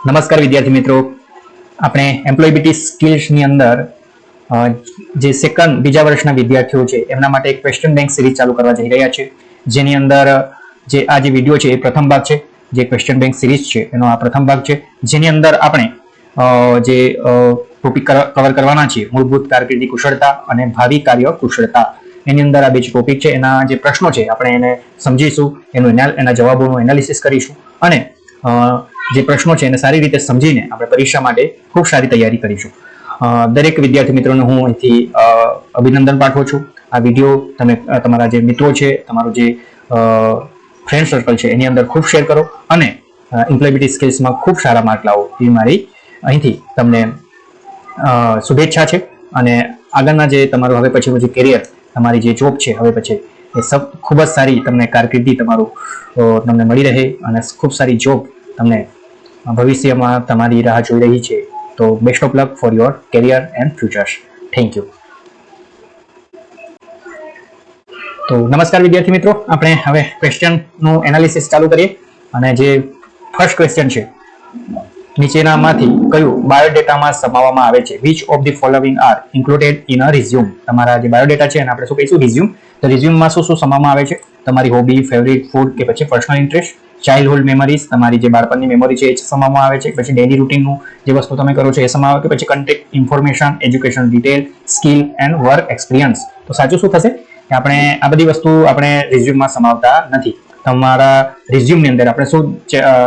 નમસ્કાર વિદ્યાર્થી મિત્રો, આપણે એમ્પ્લોયબિલિટી સ્કિલ્સની અંદર જે બીજા વર્ષના વિદ્યાર્થીઓ છે એમના માટે એક ક્વેશ્ચન બેંક સિરીઝ ચાલુ કરવા જઈ રહ્યા છે, જેની અંદર જે આ જે વિડીયો છે એ પ્રથમ ભાગ છે. જે ક્વેશ્ચન બેંક સિરીઝ છે એનો આ પ્રથમ ભાગ છે, જેની અંદર આપણે જે ટોપિક કવર કરવાના છે મૂળભૂત કારકિર્દી કુશળતા અને ભાવિ કાર્ય કુશળતા. એની અંદર આ બે ટોપિક છે, એના જે પ્રશ્નો છે આપણે એને સમજીશું, એના જવાબોનું એનાલિસિસ કરીશું અને જે પ્રશ્નો છે એને સારી રીતે સમજીને આપણે પરીક્ષા માટે ખૂબ સારી તૈયારી કરીશું. દરેક વિદ્યાર્થી મિત્રોને હું અહીંથી અભિનંદન પાઠવું છું. આ વિડીયો તમે તમારા જે મિત્રો છે, તમારું જે ફ્રેન્ડ સર્કલ છે એની અંદર ખૂબ શેર કરો અને એમ્પ્લોયબિલિટી સ્કિલ્સમાં ખૂબ સારા માર્ક લાવો એવી મારી અહીંથી તમને શુભેચ્છા છે. અને આગળના જે તમારું હવે પછીનું જે કેરિયર, તમારી જે જોબ છે હવે પછી એ ખૂબ જ સારી તમને કારકિર્દી તમને મળી રહે અને ખૂબ સારી જોબ તમને ભવિષ્યમાં તમારી રાહ જોઈ રહી છે. તો best of luck for your career and futures. Thank you. તો નમસ્કાર વિદ્યાર્થી મિત્રો, આપણે હવે ક્વેશ્ચનનું એનાલિસિસ ચાલુ કરીએ. અને જે ફર્સ્ટ ક્વેશ્ચન છે, નીચેનામાંથી કયું બાયોડેટામાં સમાવવામાં આવે છે? Which of the following are included in a resume? તમારા જે બાયોડેટા છે એને આપણે શું કહીશું? રિઝ્યુમ. તો રિઝ્યુમમાં શું શું સમાવવામાં આવે છે? તમારી હોબી, ફેવરિટ ફૂડ કે પછી પર્સનલ ઇન્ટરેસ્ટ, ચાઇલ્ડહુડ મેમરીઝ, તમારી જે બાળપણની મેમરી છે એ સમાવવામાં આવે છે, પછી ડેલી રૂટીનનું જે વસ્તુ તમે કરો છો એ સમાવે, કે પછી contact information, education detail, skill and work experience. તો સાચું શું થશે કે આપણે આ બધી વસ્તુ આપણે રિઝ્યુમમાં સમાવતા નથી. તમારા રિઝ્યુમની અંદર આપણે શું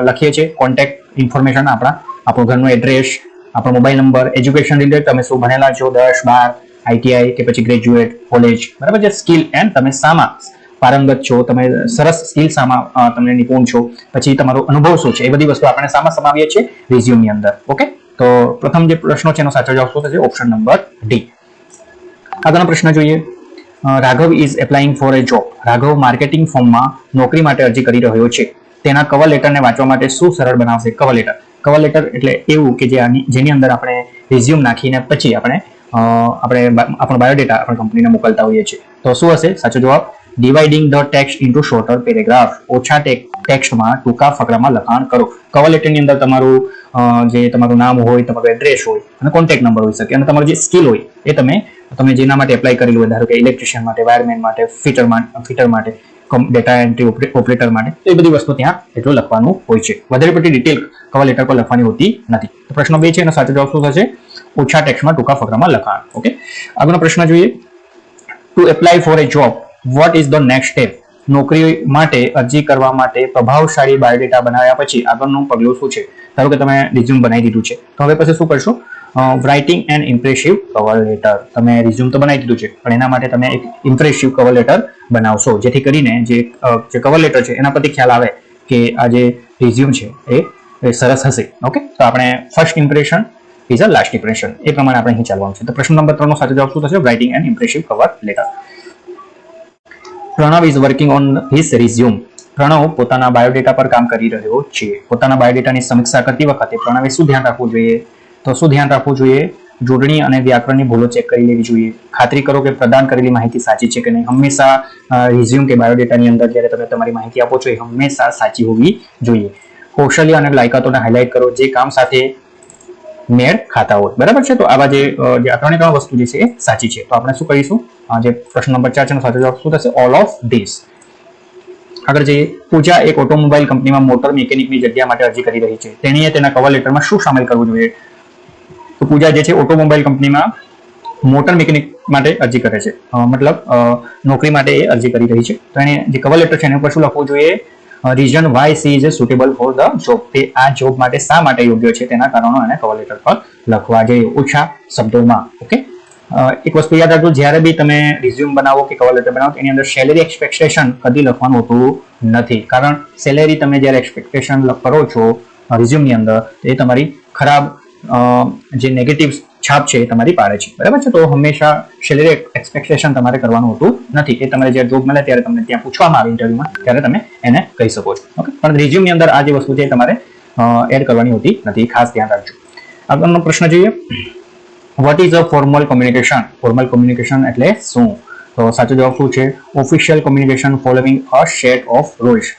લખીએ છીએ? કોન્ટેક્ટ ઇન્ફોર્મેશન, આપણું ઘરનું એડ્રેસ, આપણો મોબાઈલ નંબર, એજ્યુકેશન રિલેટેડ તમે શું ભણેલા છો, 10, 12, આઈટીઆઈ કે પછી ગ્રેજ્યુએટ, કોલેજ, બરાબર છે. સ્કિલ એન્ડ તમે શામાં પારંગત છો, તમે સરસ સ્કિલ શામાં તમે નિપુણ છો, પછી તમારો અનુભવ શું છે, એ બધી વસ્તુ આપણે શામાં સમાવીએ છીએ? રિઝ્યુમની અંદર. ઓકે, તો પ્રથમ જે પ્રશ્નો છે એનો સાચો જવાબ શું થશે? Option number D. આગળનો પ્રશ્ન જોઈએ. Raghav is applying for A job. Raghav marketing ફોર્મમાં નોકરી માટે અરજી કરી રહ્યો છે. તેના કવર લેટરને વાંચવા માટે શું સરળ બનાવશે? Cover letter. કવર લેટર એટલે એવું કે જેની અંદર આપણે રિઝ્યુમ નાખીને પછી આપણે આપણો બાયોડેટા આપણી કંપનીને મોકલતા હોઈએ છીએ. તો શું હશે સાચો જવાબ? Dividing the text into sorter paragraph. ઓછા ટેક્સ્ટમાં ટૂંકા ફકરામાં લખાણ કરો. કવર લેટરની અંદર તમારું નામ હોય, તમારું એડ્રેસ હોય અને કોન્ટેક્ટ નંબર હોઈ શકે, અને તમારું જે સ્કિલ હોય એ તમે જેના માટે એપ્લાય કરેલું હોય, ધારો કે ઇલેક્ટ્રિશિયન માટે, વાયરમેન માટે, ફિટર માટે, ડેટા એન્ટ્રી ઓપરેટર માટે, તો એ બધી વસ્તુ ત્યાં એટલું લખવાનું હોય છે. વધારે પડતી ડિટેલ કવર લેટર પર લખવાની હોતી નથી. તો પ્રશ્ન 2 છે એનો સાચો જવાબ શું થશે? ઓછા ટેક્સ્ટમાં ટૂંકા ફકરામાં લખાણ. ઓકે, આગળનો પ્રશ્ન જોઈએ. To apply four A job, what is the next step? નોકરી માટે અરજી કરવા માટે પ્રભાવશાળી બાયોડેટા બનાવ્યા પછી આગળનું પગલું શું છે? ધારો કે તમે રિઝ્યુમ બનાવી દીધું છે, તો હવે પછી શું કરશો? Writing and impressive cover letter. તમે રિઝ્યુમ તો બનાવી દીધું છે, પણ એના માટે તમે એક ઇમ્પ્રેસિવ કવર લેટર બનાવશો, જેથી કરીને જે કવર લેટર છે એના પરથી ખ્યાલ આવે કે આ જે રિઝ્યુમ છે એ સરસ હશે. ઓકે, તો આપણે first impression is a last impression, એ પ્રમાણે આપણે અહીં ચાલવાનું છે. તો પ્રશ્ન નંબર 3 નો સાચો જવાબ શું થશે? Writing and impressive cover letter. Pranav is working on his resume. Pranav પોતાના બાયોડેટા પર કામ કરી રહ્યો છે. પોતાના બાયોડેટાની સમીક્ષા કરતી વખતે પ્રણવે શું ધ્યાન રાખવું જોઈએ? તો શું ધ્યાન રાખવું જોઈએ? જોડણી અને વ્યાકરણની ભૂલો ચેક કરી લેવી જોઈએ. ખાતરી કરો કે પ્રદાન કરેલી માહિતી સાચી છે કે નહીં. હંમેશા રિઝ્યુમ કે બાયોડેટાની અંદર જ્યારે તમે તમારી માહિતી આપો છો એ હંમેશા સાચી હોવી જોઈએ. કૌશલ્ય અને લાયકાતોને હાઇલાઇટ કરો જે કામ સાથે મેળ ખાતા હોય. બરાબર છે. તો આવા જે 3 વસ્તુ જે છે એ સાચી છે. તો આપણે શું કરીશું? જે પ્રશ્ન નંબર 4 છે એનો સાચો જવાબ શું થશે? All of this. આગળ જઈએ. પૂજા એક ઓટોમોબાઈલ કંપનીમાં મોટર મિકેનિકની જગ્યા માટે અરજી કરી રહી છે. તેણીએ તેના કવર લેટરમાં શું સામેલ કરવું જોઈએ? તો પૂજા જે છે ઓટોમોબાઈલ કંપનીમાં મોટર મિકેનિક માટે અરજી કરે છે, મતલબ નોકરી માટે એ અરજી કરી રહી છે. તો એને જે કવર લેટર છે એના પર શું લખવું જોઈએ? Reason Y she is suitable for the job. તે આ જોબ માટે શા માટે યોગ્ય છે તેના કારણો એને કવર લેટર પર લખવા જોઈએ, ઓછા શબ્દોમાં. ઓકે, એક વસ્તુ યાદ રાખજો, જ્યારે બી તમે રિઝ્યુમ બનાવો કે કવર લેટર બનાવો એની અંદર સેલેરી એક્સપેક્ટેશન કદી લખવાનું હોતું નથી. કારણ સેલેરી તમે જ્યારે એક્સપેક્ટેશન કરો છો રિઝ્યુમની અંદર, એ તમારી ખરાબ જે નેગેટિવ છાપ છે એ તમારી પાડે છે. બરાબર છે. તો હંમેશા સેલેરી એક્સપેક્ટેશન તમારે કરવાનું હોતું નથી. એ તમારે જ્યારે જોબ મળે ત્યારે તમને ત્યાં પૂછવામાં આવે ઇન્ટરવ્યુમાં, ત્યારે તમે એને કહી શકો છો. ઓકે, પણ રિઝ્યુમની અંદર આ જે વસ્તુ છે તમારે એડ કરવાની હોતી નથી, ખાસ ધ્યાન રાખજો. આગળનો પ્રશ્ન જોઈએ. What is a formal communication? Formal communication એટલે શું? તો સાચો જવાબ શું છે? Official communication following a set of rules.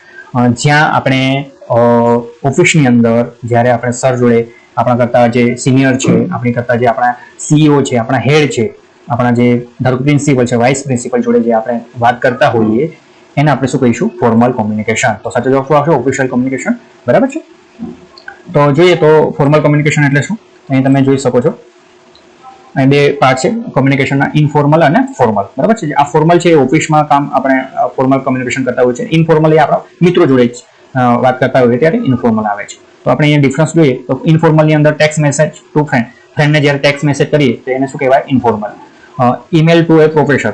જ્યાં આપણે ઓફિસની અંદર જ્યારે આપણે સર જોડે આપણા કરતા જે સિનિયર છે, આપણી કરતા જે આપણા સીઈઓ છે, આપણા હેડ છે, આપણા જે ધારો કે પ્રિન્સિપલ છે, વાઇસ પ્રિન્સિપલ જોડે જે આપણે વાત કરતા હોઈએ એને આપણે શું કહીશું? Formal communication. તો સાચો જવાબ શું આવશે? Official communication. બરાબર છે. તો જોઈએ તો ફોર્મલ કોમ્યુનિકેશન એટલે શું? અહીં તમે જોઈ શકો છો, અહીં બે પાર્ટ છે કોમ્યુનિકેશનના, ઇનફોર્મલ અને ફોર્મલ. બરાબર છે. આ ફોર્મલ છે ઓફિસમાં કામ આપણે ફોર્મલ કોમ્યુનિકેશન કરતા હોય છે. ઇનફોર્મલ એ આપણા મિત્રો જોડે જ વાત કરતા હોય ત્યારે ઇનફોર્મલ આવે છે. તો આપણે અહીંયા ડિફરન્સ જોઈએ તો ઇનફોર્મલની અંદર ટેક્સ્ટ મેસેજ ટુ ફ્રેન્ડને જ્યારે ટેક્સ્ટ મેસેજ કરીએ તો એને શું કહેવાય? ઇનફોર્મલ. ઈમેલ ટુ એ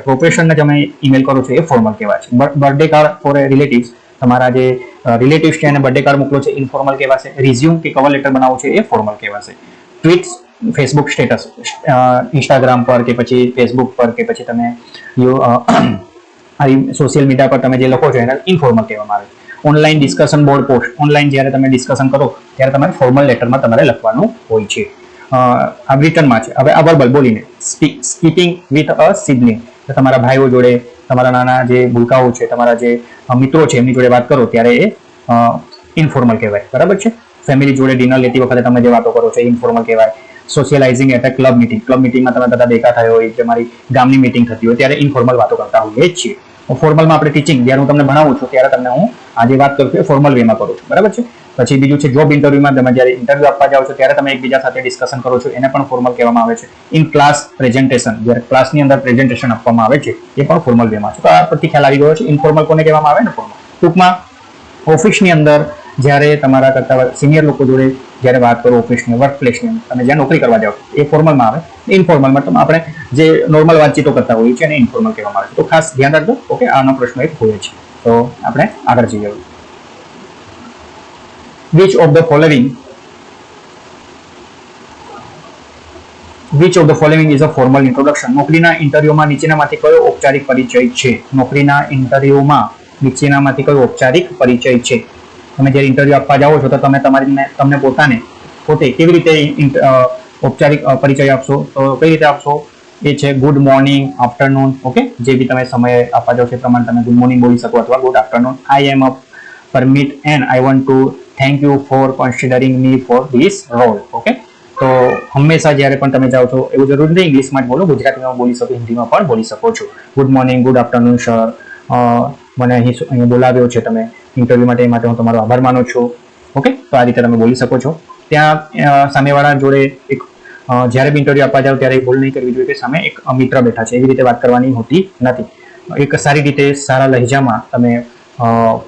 પ્રોફેશરને તમે ઈમેલ કરો છો એ ફોર્મલ કહેવાય છે. બર્થડે કાર્ડ ફોર એ રિલેટિવ્સ, તમારા જે રિલેટિવ્સ છે એને બર્થડે કાર્ડ મોકલો છે, ઇનફોર્મલ કહેવાશે. રિઝ્યુમ કે કવર લેટર બનાવો છે એ ફોર્મલ કહેવાશે. ટ્વીટ્સ, ફેસબુક સ્ટેટસ, ઇન્સ્ટાગ્રામ પર કે પછી ફેસબુક પર કે પછી તમે સોશિયલ મીડિયા પર તમે જે લખો છો એને ઇનફોર્મલ કહેવામાં આવે. Online discussion board post, online જ્યારે તમે ડિસ્કશન કરો ત્યારે તમારે ફોર્મલ લેટરમાં તમારે લખવાનું હોય છે. આ રિટર્નમાં છે. હવે આ વર્બલ બોલીને સ્પીકિંગ વિથ અ સિબલિંગ, તમારા ભાઈઓ જોડે, તમારા નાના જે ભૂલકાઓ છે, તમારા જે મિત્રો છે એમની જોડે વાત કરો ત્યારે એ ઇનફોર્મલ કહેવાય. બરાબર છે. ફેમિલી જોડે ડિનર લેતી વખતે તમે જે વાતો કરો છો એ ઇનફોર્મલ કહેવાય. સોશિયલાઇઝિંગ એટલે ક્લબ મિટિંગ, ક્લબ મિટિંગમાં તમે બધા ભેગા થયો હોય, જે મારી ગામની મિટિંગ થતી હોય ત્યારે ઇનફોર્મલ વાતો કરતા હોઈએ જ છીએ. ફોર્મલમાં આપણે ટીચિંગ, જ્યારે હું તમને ભણાવું છું ત્યારે તમને હું આજે વાત કરું છું એ ફોર્મલ વેમાં કરું છું. બરાબર છે. પછી બીજું છે જોબ ઇન્ટરવ્યુમાં, તમે જ્યારે ઇન્ટરવ્યુ આપવા જાઓ છો ત્યારે તમે એકબીજા સાથે ડિસ્કશન કરો છો એને પણ ફોર્મલ કહેવામાં આવે છે. ઇન ક્લાસ પ્રેઝન્ટેશન, જ્યારે ક્લાસની અંદર પ્રેઝન્ટેશન આપવામાં આવે છે એ પણ ફોર્મલ વેમાં છે. તો આ પરથી ખ્યાલ આવી ગયો છે ઇનફોર્મલ કોને કહેવામાં આવે ને ફોર્મલ. ટૂંકમાં ઓફિસની અંદર જ્યારે તમારા કરતા સિનિયર લોકો જોડે જ્યારે વાત કરો, ઓફિસની વર્ક પ્લેસની તમે જ્યાં નોકરી કરવા જાઓ એ ફોર્મલમાં આવે. ઇનફોર્મલમાં તો આપણે જે નોર્મલ વાતચીતો કરતા હોઈએ છીએ એને ઇનફોર્મલ કહેવામાં આવે છે. તો ખાસ ધ્યાન રાખજો. ઓકે, આનો પ્રશ્ન એક હોય છે. તો આપણે આગળ જઈએ. Which of the following is a formal introduction? નોકરીના ઇન્ટરવ્યુમાં નીચેનામાંથી કયો ઔપચારિક પરિચય છે? નોકરીના ઇન્ટરવ્યુમાં નીચેનામાંથી કયો ઔપચારિક પરિચય છે? તમે જ્યારે ઇન્ટરવ્યુ આપવા જાઓ છો તો તમે તમને પોતે કેવી રીતે ઔપચારિક પરિચય આપશો? તો કઈ રીતે આપશો? એ છે ગુડ મોર્નિંગ, આફ્ટરનૂન. ઓકે, જે બી તમે સમય આપવા જાઓ છો એ પ્રમાણે તમે ગુડ મોર્નિંગ બોલી શકો અથવા good afternoon. I am a permit and I want to thank you for considering me for this role. Okay, તો હંમેશા જ્યારે પણ તમે જાઓ છો એવું જરૂરી નહીં ઇંગ્લિશમાં જ બોલો, ગુજરાતીમાં બોલી શકો, હિન્દીમાં પણ બોલી શકો છો. Good morning, good afternoon sir, મને અહીં બોલાવ્યો છે તમે ઇન્ટરવ્યુ માટે હું તમારો આભાર માનું છું. ઓકે, તો આ રીતે તમે બોલી શકો છો. ત્યાં સામેવાળા જોડે એક જ્યારે બી ઇન્ટરવ્યુ આપવા જાઓ ત્યારે ભૂલ નહીં કરવી જોઈએ કે સામે એક મિત્ર બેઠા છે એવી રીતે વાત કરવાની હોતી નથી. એક સારી રીતે સારા લહેજામાં તમે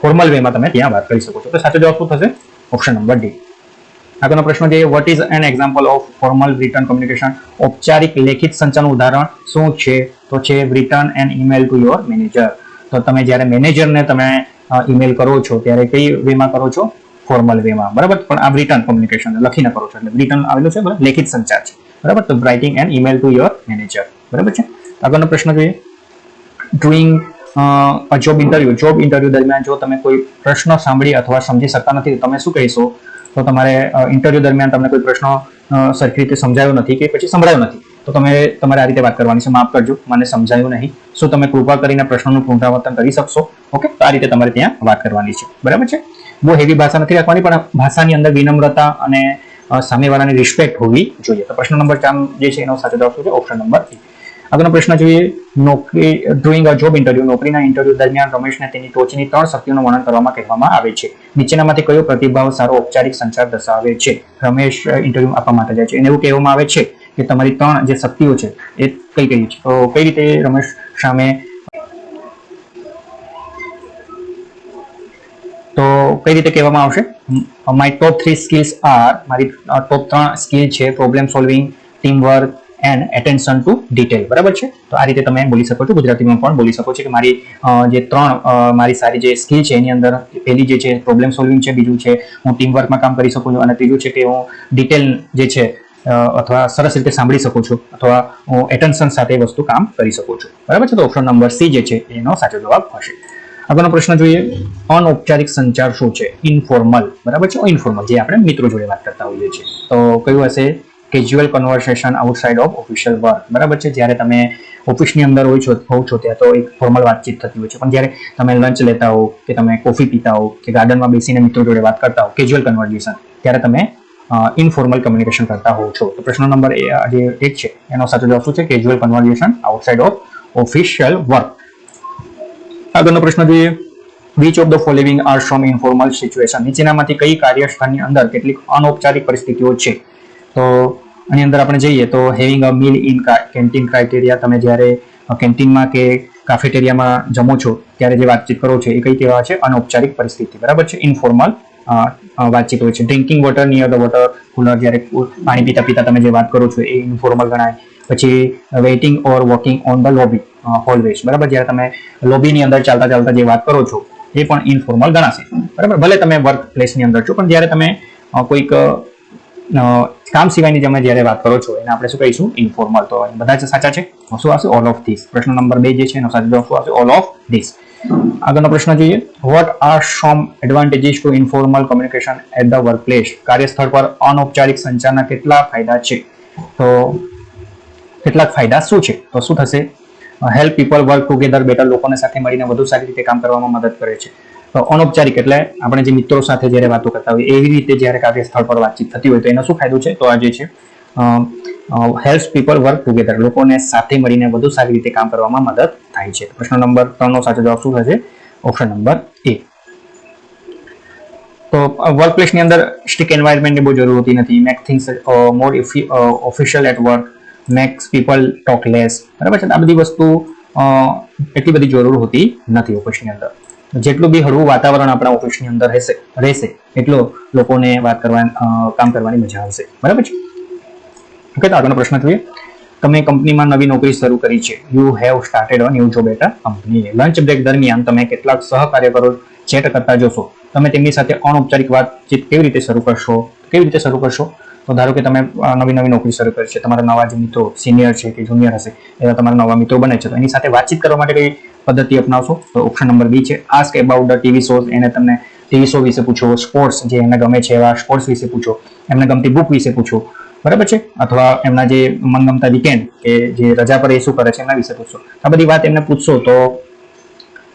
ફોર્મલ વેમાં તમે ત્યાં વાત કરી શકો છો. તો સાચો જવાબ શું થશે? Option number D. આગળનો પ્રશ્ન છે what is an example of formal return communication? ઔપચારિક લેખિત સંચારનું ઉદાહરણ શું છે? તો છે return an email to your manager. તો તમે જ્યારે મેનેજરને તમે ઈમેલ કરો છો ત્યારે કઈ વેમાં કરો છો? ફોર્મલ વેમાં. બરાબર. પણ આ રિટર્ન કોમ્યુનિકેશન લખીને કરો છો એટલે રિટર્ન આવેલું છે, બરાબર, લેખિત સંચાર છે. બરાબર. તો writing an email to your manager. બરાબર છે. આગળનો પ્રશ્ન જોઈએ ડુઈંગ જોબ ઇન્ટરવ્યુ દરમિયાન જો તમે કોઈ પ્રશ્ન સાંભળી અથવા સમજી શકતા નથી તો તમે શું કહીશો? તો તમારે ઇન્ટરવ્યુ દરમિયાન તમને કોઈ પ્રશ્ન સરખી રીતે સમજાયો નથી કે પછી સંભળાયો નથી તો તમારે આ રીતે વાત કરવાની છે. માફ કરજો, મને સમજાયું નહીં, શું તમે કૃપા કરીને પ્રશ્નનું પુનરાવર્તન કરી શકશો? ઓકે, તો આ રીતે તમારે ત્યાં વાત કરવાની છે. બરાબર છે. બહુ હેવી ભાષા નથી રાખવાની, પણ ભાષાની અંદર વિનમ્રતા અને સામેવાળાની રિસ્પેક્ટ હોવી જોઈએ. તો પ્રશ્ન નંબર 4 જે છે એનો સાચો જવાબ શું છે? Option number E. આગળનો પ્રશ્ન જોઈએ ડ્રોઈંગ અ જોબ ઇન્ટરવ્યુ. નોકરીના ઇન્ટરવ્યુ દરમિયાન રમેશને તેની ટોચની 3 શક્તિઓનું વર્ણન કરવામાં કહેવામાં આવે છે. નીચેનામાંથી કયો પ્રતિભાવ સારો ઔપચારિક સંચાર દર્શાવે છે? રમેશ ઇન્ટરવ્યુ આપવા માટે જાય છે એને એવું કહેવામાં આવે છે કે તમારી 3 જે શક્તિઓ છે એ કઈ છે? તો કઈ રીતે રમેશ સામે તો કઈ રીતે કહેવામાં આવશે? માય ટોપ 3 સ્કિલ્સ આર, મારી ટોપ 3 સ્કિલ છે problem solving, team work and attention to detail. બરાબર છે. તો આ રીતે તમે બોલી શકો છો. ગુજરાતીમાં પણ બોલી શકો છો કે મારી જે 3 મારી સારી જે સ્કિલ છે એની અંદર પહેલી જે છે પ્રોબ્લેમ સોલ્વિંગ છે, બીજું છે હું ટીમ વર્કમાં કામ કરી શકું છું અને ત્રીજું છે કે હું ડિટેલ જે છે અથવા સરસ રીતે સાંભળી શકું છું અથવા હું એટેન્શન સાથે વસ્તુ કામ કરી શકું છું. બરાબર છે. તો ઓપ્શન નંબર સી જે છે એનો સાચો જવાબ હશે. આગળનો પ્રશ્ન જોઈએ અનૌપચારિક સંચાર શું છે? ઇનફોર્મલ. બરાબર છે. ઇનફોર્મલ જે આપણે મિત્રો જોડે વાત કરતા હોઈએ છીએ. તો કયું હશે? Casual conversation outside of official work. બરાબર છે. જ્યારે તમે ઓફિસની અંદર હોવ છો ત્યાં તો એક ફોર્મલ વાતચીત થતી હોય છે, પણ જ્યારે તમે લંચ લેતા હો કે તમે કોફી પીતા હો કે ગાર્ડનમાં બેસીને મિત્રો જોડે વાત કરતા હો, કેઝ્યુઅલ કન્વર્ઝેશન, ત્યારે તમે ઇનફોર્મલ કમ્યુનિકેશન કરતા હોવ છો. તો પ્રશ્ન નંબર જે 1 છે એનો સાચો જવાબ શું છે? Casual conversion outside of official work. આગળનો પ્રશ્ન જોઈએ. Which of the following are some informal situation? નીચેનામાંથી કઈ કાર્યસ્થળની અંદર કેટલીક અનૌપચારિક પરિસ્થિતિઓ છે? તો આની અંદર આપણે જઈએ તો having a meal in canteen criteria, તમે જ્યારે કેન્ટીનમાં કે કાફેટેરિયામાં જમો છો ત્યારે જે વાતચીત કરો છો એ કઈ કહેવાય છે? અનૌપચારિક પરિસ્થિતિ, બરાબર છે, ઇન્ફોર્મલ વાતચીત હોય છે. Drinking water near the water cooler, જ્યારે પાણી પીતા પીતા તમે જે વાત કરો છો એ ઇન્ફોર્મલ ગણાય. પછી waiting or walking on the lobby hallways, બરાબર, જ્યારે તમે લોબીની અંદર ચાલતા ચાલતા જે વાત કરો છો એ પણ ઇન્ફોર્મલ ગણાશે, બરાબર. ભલે તમે વર્ક પ્લેસની અંદર છો, પણ જ્યારે તમે કોઈક કામ સિવાયની તમે જ્યારે વાત કરો છો એને આપણે શું કહીશું? ઇન્ફોર્મલ. તો બધા જ સાચા છે. શું આવશે? All of this. પ્રશ્ન નંબર 2 જે છે એનો સાચો જવાબ શું આવશે? All of this. આગળનો પ્રશ્ન જોઈએ. What are some advantages to informal communication at the work place? કાર્યસ્થળ પર અનૌપચારિક સંચારના કેટલા ફાયદા છે? તો કેટલાક ફાયદા શું છે? તો શું થશે? Help people work together better, લોકોને સાથે મળીને વધુ સારી રીતે કામ કરવામાં મદદ કરે છે. તો અનૌપચારિક એટલે આપણે જે મિત્રો સાથે જ્યારે વાતો કરતા હોય એવી રીતે જ્યારે કાર્યસ્થળ પર વાતચીત થતી હોય તો એનો શું ફાયદો છે? તો આ જે છે હેલ્પ પીપલ વર્ક ટુગેધર, લોકોને સાથે મળીને વધુ સારી રીતે કામ કરવામાં મદદ થાય છે. પ્રશ્ન નંબર 3 નો સાચો જવાબ શું થશે? Option number A. તો વર્ક પ્લેસની અંદર સ્ટ્રિક્ટ એન્વાયરમેન્ટની બહુ જરૂર હોતી નથી. Make things more official at work, makes people talk less, બરાબર છે. આ બધી વસ્તુ એટલી બધી જરૂર હોતી નથી ઓફિસની અંદર. જેટલું બી હળવું વાતાવરણ આપણા ઓફિસની અંદર રહેશે એટલો લોકોને કામ કરવાની મજા આવશે, બરાબર છે. ઓકે, તો આગળનો પ્રશ્ન જોઈએ. તમે કંપનીમાં નવી નોકરી શરૂ કરી છે. You have started a new job at a company. Lunch break દરમિયાન તમે કેટલાક સહકાર્યકરો ચેટ કરતા જોશો. તમે તેમની સાથે અનૌપચારિક વાતચીત કેવી રીતે શરૂ કરશો? તો ધારો કે તમે નવી નોકરી શરૂ કરી છે, તમારા નવા જે મિત્રો સિનિયર છે કે જુનિયર હશે એવા તમારા નવા મિત્રો બને છે, તો એની સાથે વાતચીત કરવા માટે કઈ પદ્ધતિ અપનાવશો? તો ઓપ્શન નંબર B છે ask about the TV shows. એને તમને ટીવી શો વિશે પૂછો, સ્પોર્ટ્સ જે એમને ગમે છે એવા સ્પોર્ટ્સ વિશે પૂછો, એમને ગમતી બુક વિશે પૂછો, બરાબર છે, અથવા એમના જે મનગમતા વીકેન્ડ કે જે રજા પર એ શું કરે છે એમના વિશે પૂછશો. આ બધી વાત એમને પૂછશો તો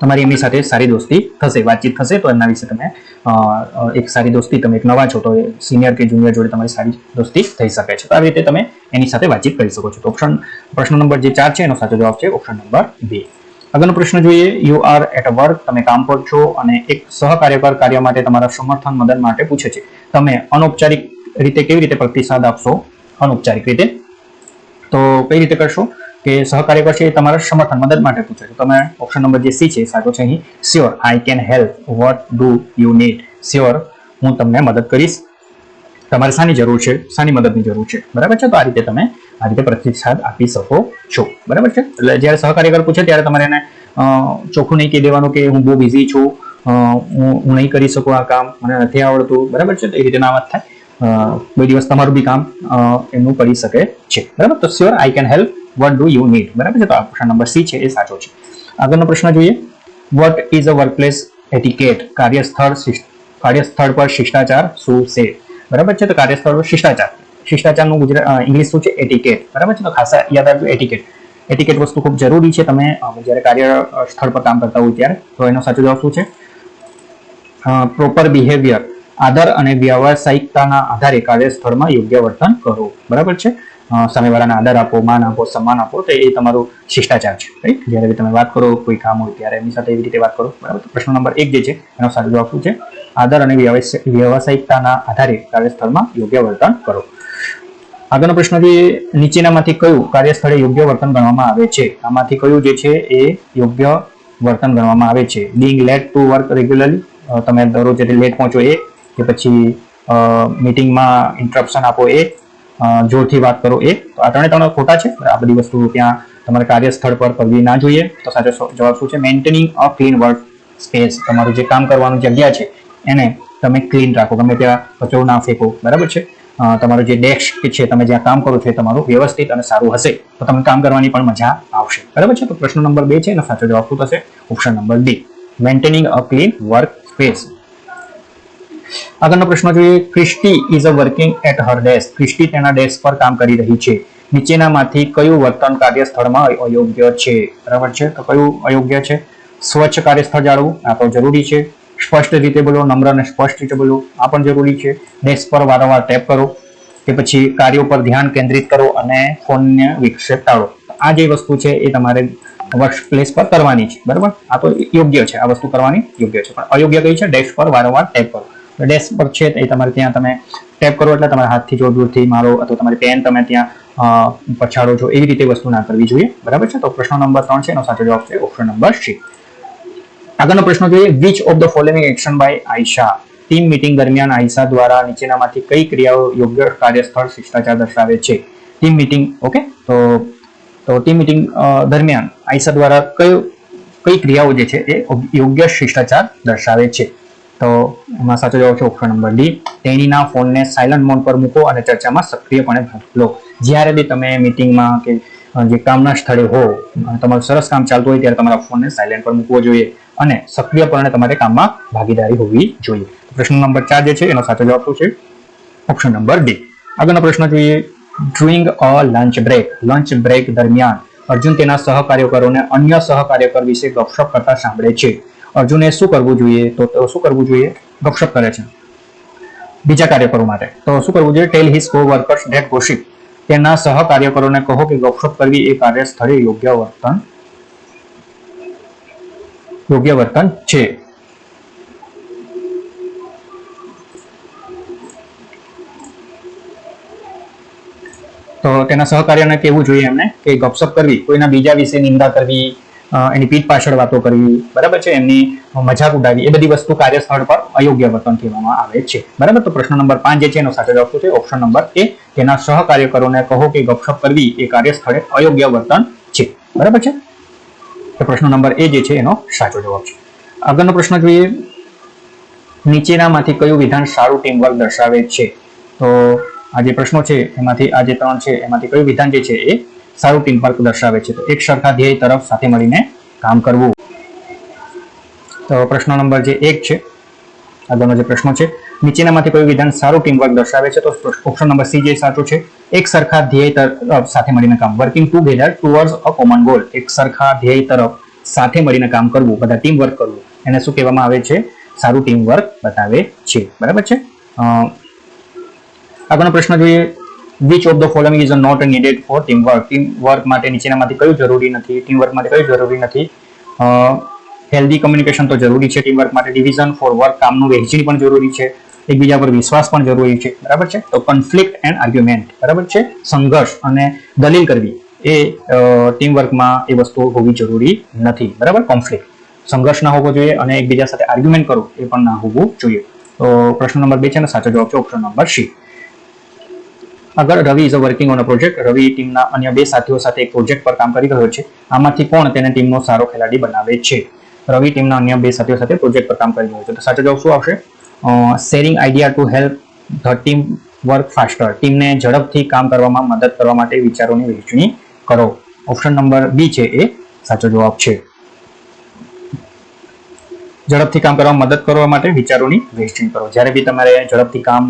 તમારી એમની સાથે સારી દોસ્તી થશે, વાતચીત થશે. તો એમના વિશે તમે એક સારી દોસ્તી, તમે એક નવા છો તો સિનિયર કે જુનિયર જોડે તમારી સારી દોસ્તી થઈ શકે છે. તો આવી રીતે તમે એની સાથે વાતચીત કરી શકો છો. તો પ્રશ્ન નંબર જે 4 છે એનો સાચો જવાબ છે ઓપ્શન નંબર B. આગળનો પ્રશ્ન જોઈએ. યુ આર એટ વર્ક, તમે કામ પર છો અને એક સહકાર્યકર કાર્ય માટે તમારા સમર્થન મદદ માટે પૂછે છે. તમે અનૌપચારિક રીતે કેવી રીતે પ્રતિસાદ આપશો? અનૌપચારિક રીતે તો કઈ રીતે કરશો કે સહકાર્યકર છે એ તમારા સમર્થન મદદ માટે પૂછે છે. તમે ઓપ્શન નંબર જે C છે સાચો છે અહીં. Sure, I can help, what do you need? Sure, હું તમને મદદ કરીશ. તમારે શાની જરૂર છે? શાની મદદની જરૂર છે, બરાબર છે. તો આ રીતે પ્રતિસાદ આપી શકો છો, બરાબર છે. એટલે જ્યારે સહકાર્યકર પૂછે ત્યારે તમારે એને ચોખ્ખું નહીં કહી દેવાનું કે હું બહુ બિઝી છું, હું નહીં કરી શકું આ કામ, મને નથી આવડતું, બરાબર છે. એ રીતે ના વાત થાય. કોઈ દિવસ તમારું બી કામ એમનું કરી શકે છે, બરાબર. તો sure, I can help, what do you need, બરાબર છે. તો ઓપ્શન નંબર C છે એ સાચો છે. આગળનો પ્રશ્ન જોઈએ. What is a workplace etiquette? કાર્યસ્થળ પર શિષ્ટાચાર શું છે? બરાબર છે. તો કાર્યસ્થળ પર શિષ્ટાચારનું ઇંગ્લિશ શું છે? એટિકેટ, બરાબર છે. તો ખાસ યાદ રાખજો એટિકેટ વસ્તુ ખૂબ જરૂરી છે તમે જ્યારે કાર્યસ્થળ પર કામ કરતા હોય ત્યારે. તો એનો સાચો જવાબ શું છે? પ્રોપર બિહેવિયર, આદર અને વ્યાવસાયિકતાના આધારે કાર્યસ્થળમાં યોગ્ય વર્તન કરો, બરાબર છે. સામેવાળાને આદર આપો, માન આપો, સન્માન આપો, તો એ તમારું શિષ્ટાચાર છે, રાઈટ. જ્યારે તમે વાત કરો કોઈ કામ હોય ત્યારે એમની સાથે એવી રીતે વાત કરો, બરાબર. તો પ્રશ્ન નંબર 1 જે છે એનો સાચો જવાબ શું છે? આદર અને વ્યાવસાયિકતાના આધારે કાર્યસ્થળમાં યોગ્ય વર્તન કરો. આગળનો પ્રશ્ન છે. નીચેનામાંથી કયું કાર્યસ્થળે યોગ્ય વર્તન ગણવામાં આવે છે? આમાંથી કયું જે છે એ યોગ્ય વર્તન ગણવામાં આવે છે? Being late to work regularly, તમે દરરોજ લેટ પહોંચો એ, કે પછી મીટિંગમાં ઇન્ટરપ્શન આપો એ, જોરથી વાત કરો એ. તો આ ત્રણે ખોટા છે. આ બધી વસ્તુ ત્યાં તમારે કાર્યસ્થળ પર કરવી ના જોઈએ. તો સાચો જવાબ શું છે? Maintaining a clean work space, તમારું જે કામ કરવાનું જગ્યા છે એને તમે ક્લીન રાખો, ગમે ત્યાં કચરો ના ફેંકો, બરાબર છે. તમારું જે ડેસ્ક છે, તમે જ્યાં કામ કરો છો એ તમારું વ્યવસ્થિત અને સારું હશે તો તમને કામ કરવાની પણ મજા આવશે, બરાબર છે. તો પ્રશ્ન નંબર 2 છે એનો સાચો જવાબ શું થશે? Option number D, maintaining a clean work space. આગળનો પ્રશ્ન જોઈએ. Christy is a working at her desk. Christy તેના ડેસ્ક પર કામ કરી રહી છે. નીચેનામાંથી કયું વર્તન કાર્યસ્થળમાં અયોગ્ય છે? બરાબર છે, તો કયું અયોગ્ય છે? સ્વચ્છ કાર્યસ્થળ જાળવવું, આ તો જરૂરી છે. સ્પષ્ટ રીતે બોલો, નમ્ર અને સ્પષ્ટ રીતે બોલો, આ પણ જરૂરી છે. ડેસ્ક પર વારંવાર ટેપ કરો, કે પછી કાર્યો પર ધ્યાન કેન્દ્રિત કરો અને ફોનને વિક્ષેપ ટાળો. આ જે વસ્તુ છે એ તમારે વર્ક પ્લેસ પર કરવાની છે. બરાબર, આ તો યોગ્ય છે, આ વસ્તુ કરવાની યોગ્ય છે. પણ અયોગ્ય કઈ છે? ડેસ્ક પર વારંવાર ટેપ કરો. ડેસ્ક પર છે એ તમારે ત્યાં તમે ટેપ કરો એટલે તમારા હાથથી જોર જોરથી મારો અથવા તમારી પેન તમે ત્યાં પછાડો છો, એવી રીતે વસ્તુ ના કરવી જોઈએ. બરાબર છે, તો પ્રશ્ન નંબર 3 છે એનો સાચો જવાબ છે ઓપ્શન નંબર સી. આગળનો પ્રશ્ન જોઈએ, which of the following action by Ayesha? Team meeting દરમિયાન આયશા દ્વારા નીચેનામાંથી કઈ ક્રિયાઓ યોગ્ય કાર્યસ્થળ શિષ્ટાચાર દર્શાવે છે? ટીમ મીટિંગ, ઓકે, તો ટીમ મીટિંગ દરમિયાન આયશા દ્વારા કઈ ક્રિયાઓ જે છે એ યોગ્ય શિષ્ટાચાર દર્શાવે છે? તો એમાં સાચો જવાબ છે ઓપ્શન નંબર ડી. તેણીના ફોનને સાયલન્ટ મોડ પર મૂકો અને ચર્ચામાં સક્રિયપણે ભાગ લો. જ્યારે બી તમે મીટિંગમાં કે જે કામના સ્થળે હો, તમારું સરસ કામ ચાલતું હોય ત્યારે તમારા ફોનને સાયલેન્ટ પર મૂકવો જોઈએ અને સક્રિયપણે તમારે કામમાં ભાગીદારી હોવી જોઈએ. પ્રશ્ન નંબર 4 જે છે એનો સાચો જવાબ શું છે? Option number D. આગળનો પ્રશ્ન જોઈએ, ડ્યુરિંગ અ લંચ બ્રેક. લંચ બ્રેક દરમિયાન અર્જુન તેના સહકાર્યકરોને અન્ય સહકાર્યકર વિશે ગપશપ કરતા સાંભળે છે. અર્જુને શું કરવું જોઈએ? તો શું કરવું જોઈએ? ગપશપ કરે છે બીજા કાર્યકરો માટે, તો શું કરવું જોઈએ? ટેલ હિઝ કો-વર્કર્સ ધેટ ગોસિપ. તેના સહકાર્યકરોને કહો કે ગપશપ કરવી એ કાર્યસ્થળે યોગ્ય વર્તન છે. તો તેના સહકાર્યને કહેવું જોઈએ એમને કે ગપશપ કરવી, કોઈના બીજા વિશે નિંદા કરવી, એની પીઠ પાછળ વાતો કરવી, બરાબર છે, એમની મજાક ઉડાવી, એ બધી વસ્તુ કાર્યસ્થળ પર અયોગ્ય વર્તન કહેવામાં આવે છે. બરાબર, તો પ્રશ્ન નંબર 5 જે છે એનો સાચો જવાબ છે ઓપ્શન નંબર એ. તેના સહકાર્યકરોને કહો કે ગપશપ કરવી એ કાર્યસ્થળે અયોગ્ય વર્તન છે. બરાબર છે, તો પ્રશ્ન નંબર એ જે છે એનો સાચો જવાબ છે. આગળનો પ્રશ્ન જોઈએ, નીચેનામાંથી કયું વિધાન સારું ટીમવર્ક દર્શાવે છે? તો આ જે પ્રશ્નો છે એમાંથી આ જે 3 છે એમાંથી કયું વિધાન જે છે એ સારું ટીમવર્ક દર્શાવે છે? તો એક સરખા ધ્યેય તરફ સાથે મળીને કામ કરવું. તો પ્રશ્ન નંબર જે 1 છે, આગળનો જે પ્રશ્ન છે, નીચેનામાંથી કયું વિધાન સારું ટીમવર્ક દર્શાવે છે? તો ઓપ્શન નંબર સી જે સાચું છે. એક સરખા ધ્યેય તરફ સાથે મળીને કામ, વર્કિંગ ટુગેધર ટુવર્ડ્સ અ કોમન ગોલ. એક સરખા ધ્યેય તરફ સાથે મળીને કામ કરવું, બધા ટીમ વર્ક કરવું, એને શું કહેવામાં આવે છે? સારું ટીમ વર્ક બતાવે છે. બરાબર છે. આગળનો પ્રશ્ન જોઈએ, which of the following is not needed for team work? Team work માટે નીચેનામાંથી કયું જરૂરી નથી? ટીમ વર્ક માટે કયું જરૂરી નથી? હેલ્ધી કમ્યુનિકેશન તો જરૂરી છે ટીમ વર્ક માટે. ડિવિઝન ફોર વર્ક, કામનું વહેંચણી પણ જરૂરી છે. એકબીજા પર વિશ્વાસ પણ જરૂરી છે. બરાબર છે, તો કોન્ફ્લિક્ટ એન્ડ આર્ગ્યુમેન્ટ, બરાબર છે, સંઘર્ષ અને દલીલ કરવી એ ટીમ વર્કમાં એ વસ્તુ હોવી જરૂરી નથી. બરાબર, કોન્ફ્લિક્ટ, સંઘર્ષ ના હોવો જોઈએ અને એકબીજા સાથે આર્ગ્યુમેન્ટ કરવું એ પણ ના હોવું જોઈએ. તો પ્રશ્ન નંબર 2 છે ને સાચો જવાબ છે ઓપ્શન નંબર સી. આગળ, Ravi is working on a project. Ravi ટીમના અન્ય 2 સાથીઓ સાથે એક પ્રોજેક્ટ પર કામ કરી રહ્યો છે. આમાંથી કોણ તેને ટીમનો સારો ખેલાડી બનાવે છે? રવિ ટીમના અન્ય 2 સાથીઓ સાથે પ્રોજેક્ટ પર કામ કરી રહ્યો છે. તો સાચો જવાબ શું આવશે? Sharing idea to help the team work faster. ટીમને ઝડપથી કામ કરવામાં મદદ કરવા માટે વિચારોની વહેંચણી કરો. ઓપ્શન નંબર બી છે એ સાચો જવાબ છે. ઝડપથી કામ કરવામાં મદદ કરવા માટે વિચારોની વહેંચણી કરો. જ્યારે બી તમારે ઝડપથી કામ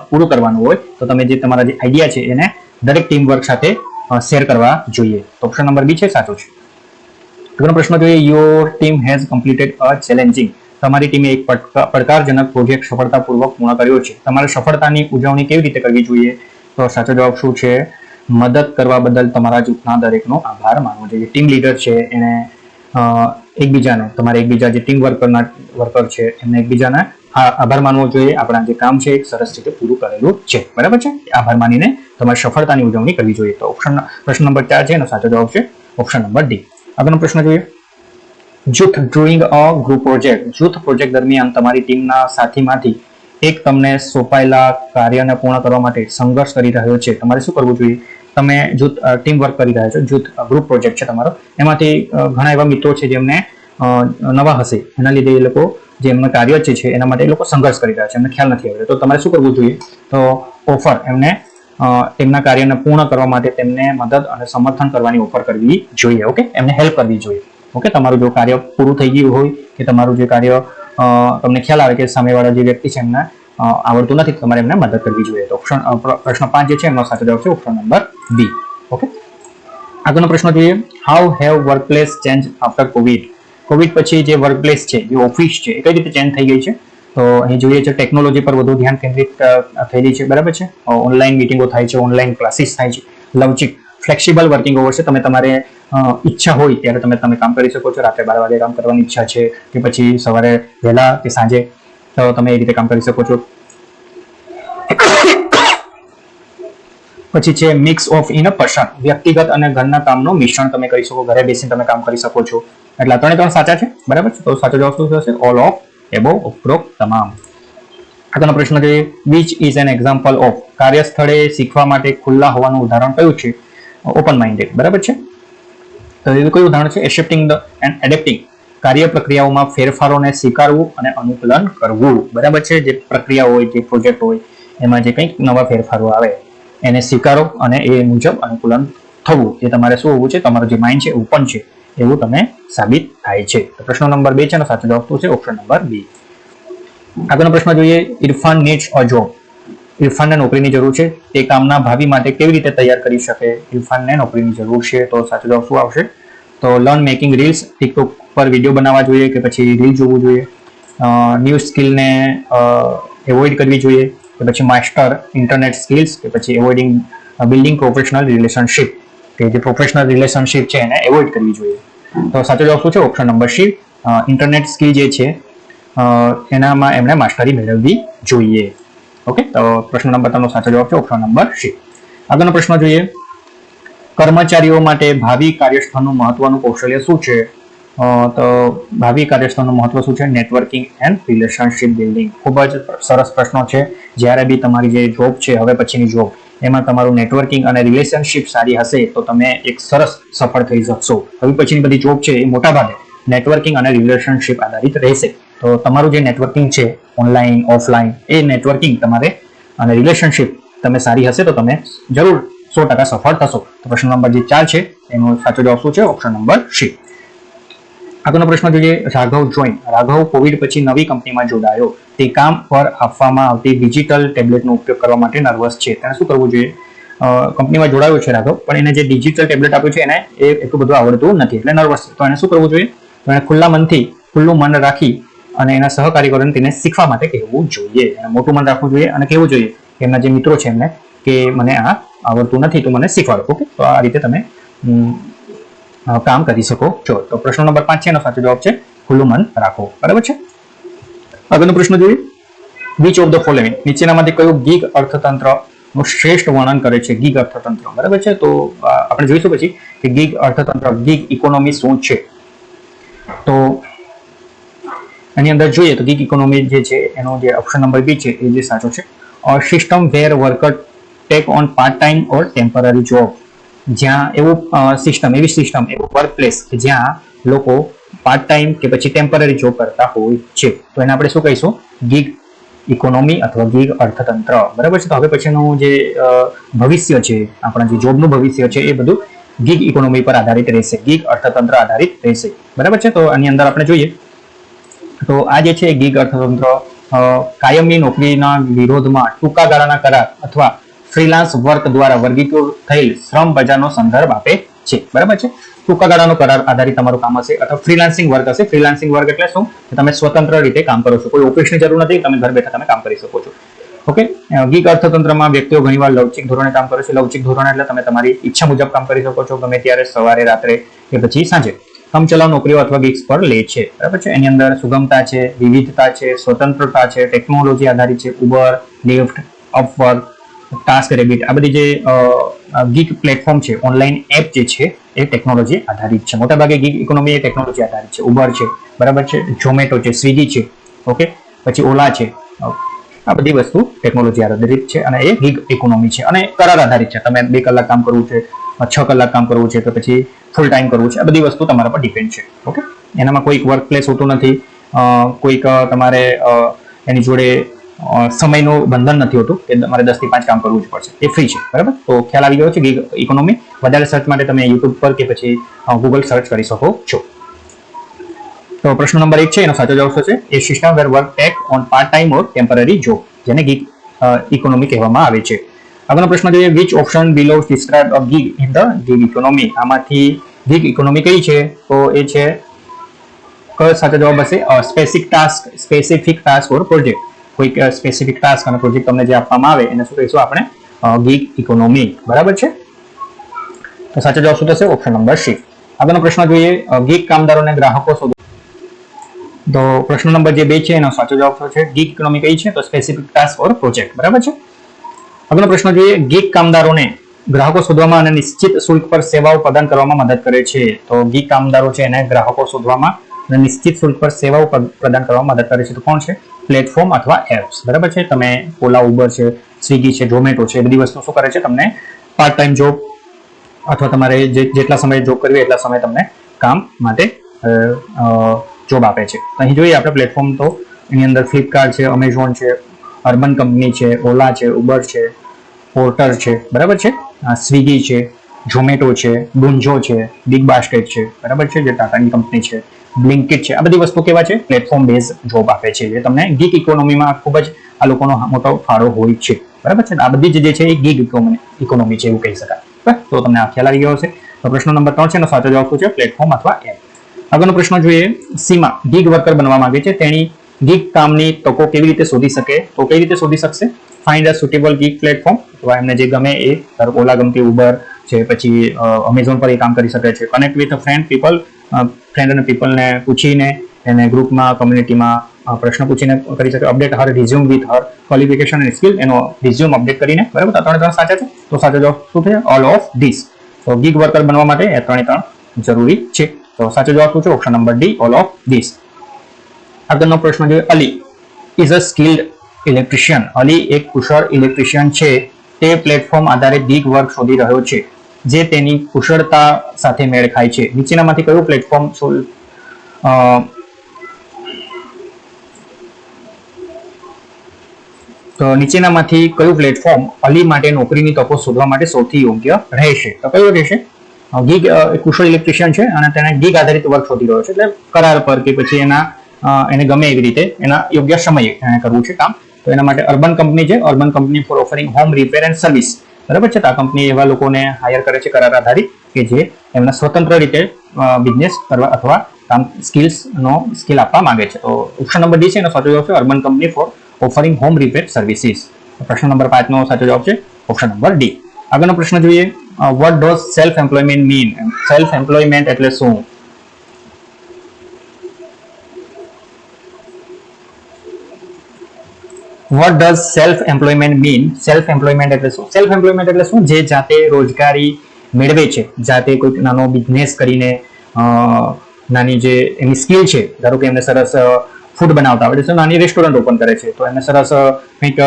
પૂરું કરવાનું હોય તો તમે જે તમારા જે આઈડિયા છે એને દરેક ટીમ વર્ક સાથે શેર કરવા જોઈએ. ઓપ્શન નંબર બી છે સાચો છે. આગળનો પ્રશ્ન જોઈએ, your team has completed a challenging. તમારી ટીમે એક પડકારજનક પ્રોજેક્ટ સફળતાપૂર્વક પૂર્ણ કર્યો છે. તમારે સફળતાની ઉજવણી કેવી રીતે કરવી જોઈએ? તો સાચો જવાબ શું છે? મદદ કરવા બદલ તમારા જૂથના દરેકનો આભાર માનવો જોઈએ. ટીમ લીડર છે એને એકબીજાને, તમારે એકબીજા જે ટીમ વર્કર છે એમને એકબીજાને આભાર માનવો જોઈએ. આપણા જે કામ છે એક સરસ રીતે પૂરું કરેલું છે. બરાબર છે, આભાર માનીને તમારે સફળતાની ઉજવણી કરવી જોઈએ. તો પ્રશ્ન નંબર 4 છે એનો સાચો જવાબ છે ઓપ્શન નંબર ડી. આગળનો પ્રશ્ન જોઈએ, જૂથ ડ્યુરિંગ અ ગ્રુપ પ્રોજેક્ટ. જૂથ પ્રોજેક્ટ દરમિયાન તમારી ટીમના સાથીમાંથી એક તમને સોંપાયેલા કાર્યને પૂર્ણ કરવા માટે સંઘર્ષ કરી રહ્યો છે. તમારે શું કરવું જોઈએ? તમે જૂથ ટીમ વર્ક કરી રહ્યા છો, જૂથ ગ્રુપ પ્રોજેક્ટ છે તમારો, એમાંથી ઘણા એવા મિત્રો છે જેમને નવા હશે, એના લીધે એ લોકો જે એમનું કાર્ય છે એના માટે એ લોકો સંઘર્ષ કરી રહ્યા છે, એમને ખ્યાલ નથી આવ્યો. તો તમારે શું કરવું જોઈએ? તો ઓફર, એમને તેમના કાર્યને પૂર્ણ કરવા માટે તેમને મદદ અને સમર્થન કરવાની ઓફર કરવી જોઈએ. ઓકે, એમને હેલ્પ કરવી જોઈએ. ઓકે, તમારું જો કાર્ય પૂરું થઈ ગયું હોય કે તમારું જે કાર્ય તમને ખ્યાલ આવે કે સામેવાળા જે વ્યક્તિ છે એમને આવડતું નથી તમારે એમને મદદ કરવી જોઈએ. તો પ્રશ્ન 5 જે છે એનો સાચો જવાબ છે ઓપ્શન નંબર બી. ઓકે, આગળનો પ્રશ્ન જોઈએ. How have workplace change after Covid? Covid પછી જે વર્કપ્લેસ છે, જે ઓફિસ છે, એ કઈ રીતે ચેન્જ થઈ ગઈ છે? તો અહીં જોઈએ છે ટેકનોલોજી પર વધુ ધ્યાન કેન્દ્રિત થઈ રહી છે, બરાબર છે. ઓનલાઈન મીટિંગો થાય છે, ઓનલાઈન ક્લાસીસ થાય છે, લવચિક ફ્લેક્સિબલ વર્કિંગ અવર્સ છે. તમે તમારે ઈચ્છા હોય ત્યારે તમે કામ કરી શકો છો. રાત્રે 12 વાગે કામ કરવાની ઈચ્છા છે કે પછી સવારે વહેલા કે સાંજે, તો તમે એ રીતે કામ કરી શકો છો. પછી છે mix of in a person, વ્યક્તિગત અને ઘરના કામનું મિશ્રણ તમે કરી શકો, ઘરે બેસીને તમે કામ કરી શકો છો. એટલે 3 સાચા છે, બરાબર છે. તો સાચો જવાબ શું થશે? ઓલ ઓફ એબોવ, ઉપરોક્ત તમામ. આગળનો પ્રશ્ન છે which is an example of, કાર્યસ્થળે શીખવા માટે ખુલ્લા હોવાનું ઉદાહરણ કયું છે? ઓપન માઇન્ડેડ, બરાબર છે. તો એવું કયું ઉદાહરણ છે? એક્સેપ્ટિંગ ધ એન્ડ એડેપ્ટિંગ, કાર્ય પ્રક્રિયાઓમાં ફેરફારોને સ્વીકારવું અને અનુકૂલન કરવું, બરાબર છે. જે પ્રક્રિયા હોય, જે પ્રોજેક્ટ હોય, એમાં જે કંઈક નવા ફેરફારો આવે એને સ્વીકારો અને એ મુજબ અનુકૂલન થવું. એ તમારે શું હોવું છે? તમારું જે માઇન્ડ છે ઓપન છે એવું તમે સાબિત થાય છે. તો પ્રશ્ન નંબર 2 છે, સાચો જવાબ શું છે? Option number B. આગળનો પ્રશ્ન જોઈએ. ઇરફાન નીડ્સ અ જોબ, ઇરફાનને નોકરીની જરૂર છે, તે કામના ભાવિ માટે કેવી રીતે તૈયાર કરી શકે? ઇરફાનને નોકરીની જરૂર છે, તો સાચો જવાબ શું આવશે? તો લર્ન મેકિંગ રીલ્સ, ટિકટોક પર વિડીયો બનાવવા જોઈએ કે પછી રીલ જોવું જોઈએ, ન્યૂ સ્કિલને એવોઇડ કરવી જોઈએ કે પછી માસ્ટર ઇન્ટરનેટ સ્કિલ્સ કે પછી એવોઇડિંગ બિલ્ડિંગ પ્રોફેશનલ રિલેશનશિપ, કે જે પ્રોફેશનલ રિલેશનશિપ છે એને એવોઇડ કરવી જોઈએ. તો સાચો જવાબ શું છે? Option number C, internet skill જે છે એનામાં એમણે માસ્ટરી મેળવવી જોઈએ. ઓકે, તો પ્રશ્ન નંબર 3 નો સાચો જવાબ છે ઓપ્શન નંબર સી. આગળનો પ્રશ્ન જોઈએ. કર્મચારીઓ માટે ભાવિ કાર્યસ્થળનું મહત્વનું કૌશલ્ય શું છે? તો ભાવિ કાર્યસ્થળનું મહત્વ શું છે? Networking and relationship building. ખૂબ જ સરસ પ્રશ્નો છે. જ્યારે બી તમારી જે જોબ છે, હવે પછીની જોબ, એમાં તમારું નેટવર્કિંગ અને રિલેશનશિપ સારી હશે તો તમે એક સરસ સફળ થઈ શકશો. હવે પછીની બધી જોબ છે એ મોટાભાગે નેટવર્કિંગ અને રિલેશનશિપ આધારિત રહેશે. તો તમારું જે નેટવર્કિંગ છે ઓનલાઈન ઓફલાઈન, એ નેટવર્કિંગ તમારે અને રિલેશનશિપ તમે સારી હશે તો તમે જરૂર 100% સફળ થશો. તો પ્રશ્ન નંબર જે 4 છે એનો સાચો જવાબ શું છે? Option number C. આગળનો પ્રશ્ન જોઈએ. રાઘવ જોઈન, રાઘવ કોવિડ પછી નવી કંપનીમાં જોડાયો, તે કામ પર આપવામાં આવતી ડિજિટલ ટેબ્લેટનો ઉપયોગ કરવા માટે નર્વસ છે. તેને શું કરવું જોઈએ? કંપનીમાં જોડાયો છે રાઘવ, પણ એને જે ડિજિટલ ટેબ્લેટ આપ્યું છે એને એટલું બધું આવડતું નથી, એટલે નર્વસ છે. તો એને શું કરવું જોઈએ? તો એને ખુલ્લું મન રાખી અને એના સહકાર્યકરોને તેને શીખવા માટે કહેવું જોઈએ. એને મોટું મન રાખવું જોઈએ અને કહેવું જોઈએ કે એમના જે મિત્રો છે એમને કે મને આ આવડતું નથી તો મને શીખવાડો. ઓકે, તો આ રીતે તમે કામ કરી શકો છો. તો પ્રશ્ન નંબર 5 છે એનો સાચો જવાબ છે ખુલ્લું મન રાખો, બરાબર છે. આગળનો પ્રશ્ન જોઈએ. વિચ ઓફ ધ ફોલોઇંગ, નીચેનામાંથી કયું ગીગ અર્થતંત્રનું શ્રેષ્ઠ વર્ણન કરે છે? ગીગ અર્થતંત્ર, બરાબર છે. તો આપણે જોઈશું પછી કે ગીગ અર્થતંત્ર, ગીગ ઇકોનોમી શું છે. તો એની અંદર જોઈએ તો ગીગ ઇકોનોમી જે છે એનો જે ઓપ્શન નંબર બી છે એ જે સાચો છે. System where worker take on part time or temporary job, જ્યાં એવું વર્કપ્લેસ કે જ્યાં લોકો પાર્ટ ટાઈમ કે પછી ટેમ્પરરી જોબ કરતા હોય છે, તો એને આપણે શું કહીશું? ગીગ ઇકોનોમી અથવા ગીગ અર્થતંત્ર, બરાબર છે. તો હવે પછીનું જે ભવિષ્ય છે, આપણા જે જોબનું ભવિષ્ય છે, એ બધું ગીગ ઇકોનોમી પર આધારિત રહેશે, ગીગ અર્થતંત્ર આધારિત રહેશે, બરાબર છે. તો આની અંદર આપણે જોઈએ તો આ જે છે ગીગ અર્થતંત્ર કાયમી નોકરીના વિરોધમાં ટૂંકા ગાળાના કરાર અથવા ફ્રીલાન્સ વર્ક દ્વારા વર્ગીકૃત થયેલ શ્રમ બજારનો સંદર્ભ આપે છે, બરાબર છે. ટૂંકા ગાળાનો કરાર આધારિત તમારું કામ હશે અથવા ફ્રીલાન્સિંગ વર્ક હશે. ફ્રીલાન્સિંગ વર્ક એટલે શું? કે તમે સ્વતંત્ર રીતે કામ કરો છો, કોઈ ઓફિસની જરૂર નથી, તમે ઘર બેઠા તમે કામ કરી શકો છો. ઓકે, ગીગ અર્થતંત્રમાં વ્યક્તિઓ ઘણીવાર લવચિક ધોરણે કામ કરે છે. લવચિક ધોરણે એટલે તમે તમારી ઈચ્છા મુજબ કામ કરી શકો છો, ગમે ત્યારે, સવારે, રાત્રે કે પછી સાંજે. કામચલાઉ નોકરીઓ અથવા ગિગ્સ પર લે છે, બરાબર છે. એની અંદર સુગમતા છે, વિવિધતા છે, સ્વતંત્રતા છે, ટેકનોલોજી આધારિત છે. Uber, lift, Upwork, task rabbit, આ બધી જે ગીગ પ્લેટફોર્મ છે, ઓનલાઈન એપ જે છે એ ટેકનોલોજી આધારિત છે. મોટાભાગે ગીગ ઇકોનોમી એ ટેકનોલોજી આધારિત છે. ઉબર છે, બરાબર છે, ઝોમેટો છે, સ્વિગી છે, ઓકે, પછી ઓલા છે, આ બધી વસ્તુ ટેકનોલોજી આધારિત છે અને એ ગીગ ઇકોનોમી છે અને કરાર આધારિત છે. તમે 2 કલાક કામ કરવું છે, 6 કલાક કામ કરવું છે કે પછી ફૂલ ટાઈમ કરવું છે, આ બધી વસ્તુ તમારા પર ડિપેન્ડ છે. ઓકે, એનામાં કોઈક વર્ક પ્લેસ હોતું નથી, કોઈક તમારે એની જોડે સમયનું બંધન નથી હોતું કે તમારે 10 થી 5 કામ કરવું જ પડશે, એ ફ્રી છે, બરાબર. તો ખ્યાલ આવી ગયો છે ગીગ ઇકોનોમી. વધારે સર્ચ માટે તમે યુટ્યુબ પર કે પછી ગૂગલ સર્ચ કરી શકો છો. તો પ્રશ્ન નંબર 1 છે એનો સાચો જવાબ છે a system where work take on part time or temporary job, જેને ગીગ ઇકોનોમી કહેવામાં આવે છે. આગળનો પ્રશ્ન જોઈએ, which option below describe a gig in the gig economy. આમાંથી ગીગ ઇકોનોમી કઈ છે? તો એ છે કયો સાચો જવાબ હશે? Specific task or project. કોઈક સ્પેસિફિક ટાસ્ક અને પ્રોજેક્ટ તમને જે આપવામાં આવે એને શું કહીશું આપણે? Gig economy. બરાબર છે. તો સાચો જવાબ શું થશે? Option number C. આગળનો પ્રશ્ન જોઈએ, ગીગ કામદારોને ગ્રાહકો શોધો. તો પ્રશ્ન નંબર જે 2 છે એનો સાચો જવાબ શું છે? ગીગ ઇકોનોમી કઈ છે? તો સ્પેસિફિક ટાસ્ક ઓર પ્રોજેક્ટ. બરાબર છે. આગળનો પ્રશ્ન જોઈએ, ગીગ કામદારોને ગ્રાહકો શોધવામાં અને નિશ્ચિત શુલ્ક પર સેવાઓ પ્રદાન કરવામાં મદદ કરે છે. તો ગીગ કામદારો છે એને ગ્રાહકો શોધવામાં અને નિશ્ચિત શુલ્ક પર સેવાઓ પ્રદાન કરવામાં મદદ કરે છે. તો કોણ છે? પ્લેટફોર્મ અથવા એપ્સ. બરાબર છે. તમે ઓલા, ઉબર છે, સ્વિગી છે, ઝોમેટો છે, એ બધી વસ્તુ શું કરે છે? તમને પાર્ટ ટાઈમ જોબ અથવા તમારે જેટલા સમય જોબ કરવી એટલા સમય તમને કામ માટે જોબ આપે છે. અહીં જોઈએ આપણે પ્લેટફોર્મ, તો એની અંદર ફ્લિપકાર્ટ છે, અમેઝોન છે, અર્બન કંપની છે, ઓલા છે, ઉબર છે, પોર્ટર છે. બરાબર છે. સ્વિગી છે, ઝોમેટો છે, ડુન્ઝો છે, બિગ બાસ્કેટ છે. બરાબર છે. જે ટાટાની કંપની છે, બ્લિંકિટ છે. આ બધી વસ્તુ કેવા છે? પ્લેટફોર્મ બેઝ જોબ આપે છે, જે તમને ગીગ ઇકોનોમીમાં ખૂબ જ આ લોકોનો મોટો ફાળો હોય છે. બરાબર છે. આ બધી જે છે એ ગીગ ઇકોનોમી છે એવું કહી શકાય. તો તમને આ ખ્યાલ આવી ગયો હશે. તો પ્રશ્ન નંબર 3 છે એનો સાચો જવાબ શું છે? પ્લેટફોર્મ અથવા એપ. આગળનો પ્રશ્ન જોઈએ, સીમા ગીગ વર્કર બનવા માંગે છે, તેની ગીગ કામની તકો કેવી રીતે શોધી શકે? તો કઈ રીતે શોધી શકશે? Find a suitable gig platform. તો એમને જે ગમે એ, ઓલા ગમતી, ઉબર છે, પછી અમેઝોન પર એ કામ કરી શકે છે. કનેક્ટ વિથ ફ્રેન્ડ અને પીપલને પૂછીને એને ગ્રુપમાં, કમ્યુનિટીમાં પ્રશ્ન પૂછીને કરી શકે. Update Har resume with her qualification and skill. એનો રિઝ્યુમ અપડેટ કરીને. બરાબર. આ 3 સાચા છે. તો સાચો જવાબ શું છે? All of this. તો ગીગ વર્કર બનવા માટે એ 3 જરૂરી છે. તો સાચો જવાબ શું છે? Option number D, all of this. આગળનો પ્રશ્ન જોઈએ, Ali is a skilled electrician. Ali એક કુશળ ઇલેક્ટ્રિશિયન છે. તે પ્લેટફોર્મ આધારે ગીગ વર્ક શોધી રહ્યો છે જે તેની કુશળતા સાથે મેળ ખાય છે. નીચેનામાંથી કયું પ્લેટફોર્મ તો નીચેનામાંથી કયું પ્લેટફોર્મ અલી માટે નોકરીની તકો શોધવા માટે સૌથી યોગ્ય રહેશે? તો કયું રહેશે? ગીગ કુશળ ઇલેક્ટ્રિશિયન છે અને તેને ગીગ આધારિત વર્ક શોધી રહ્યો છે, એટલે કરાર પર કે પછી એને ગમે એવી રીતે એના યોગ્ય સમયે એને કરવું છે કામ. તો એના માટે અર્બન કંપની છે, urban company four offering home repair and service. બરાબર છે. આ કંપની એવા લોકોને હાયર કરે છે કરાર આધારિત કે જે એમના સ્વતંત્ર રીતે બિઝનેસ કરવા અથવા કામ સ્કિલ આપવા માંગે છે. તો ઓપ્શન નંબર ડી છે એનો સાચો જવાબ છે urban company four offering home repair services. પ્રશ્ન નંબર 5 નો સાચો જવાબ છે ઓપ્શન નંબર ડી. આગળનો પ્રશ્ન જોઈએ, what does self employment mean? Self employment એટલે શું? What does self employment mean? Self employment એટલે શું? સેલ્ફ એમ્પ્લોયમેન્ટ એટલે શું? જે જાતે રોજગારી મેળવે છે, જાતે કોઈ નાનો બિઝનેસ કરીને નાની જે એની સ્કિલ છે, ધારો કે એમને સરસ ફૂડ બનાવતા આવડે છે, નાની રેસ્ટોરન્ટ ઓપન કરે છે, તો એમને સરસ કંઈક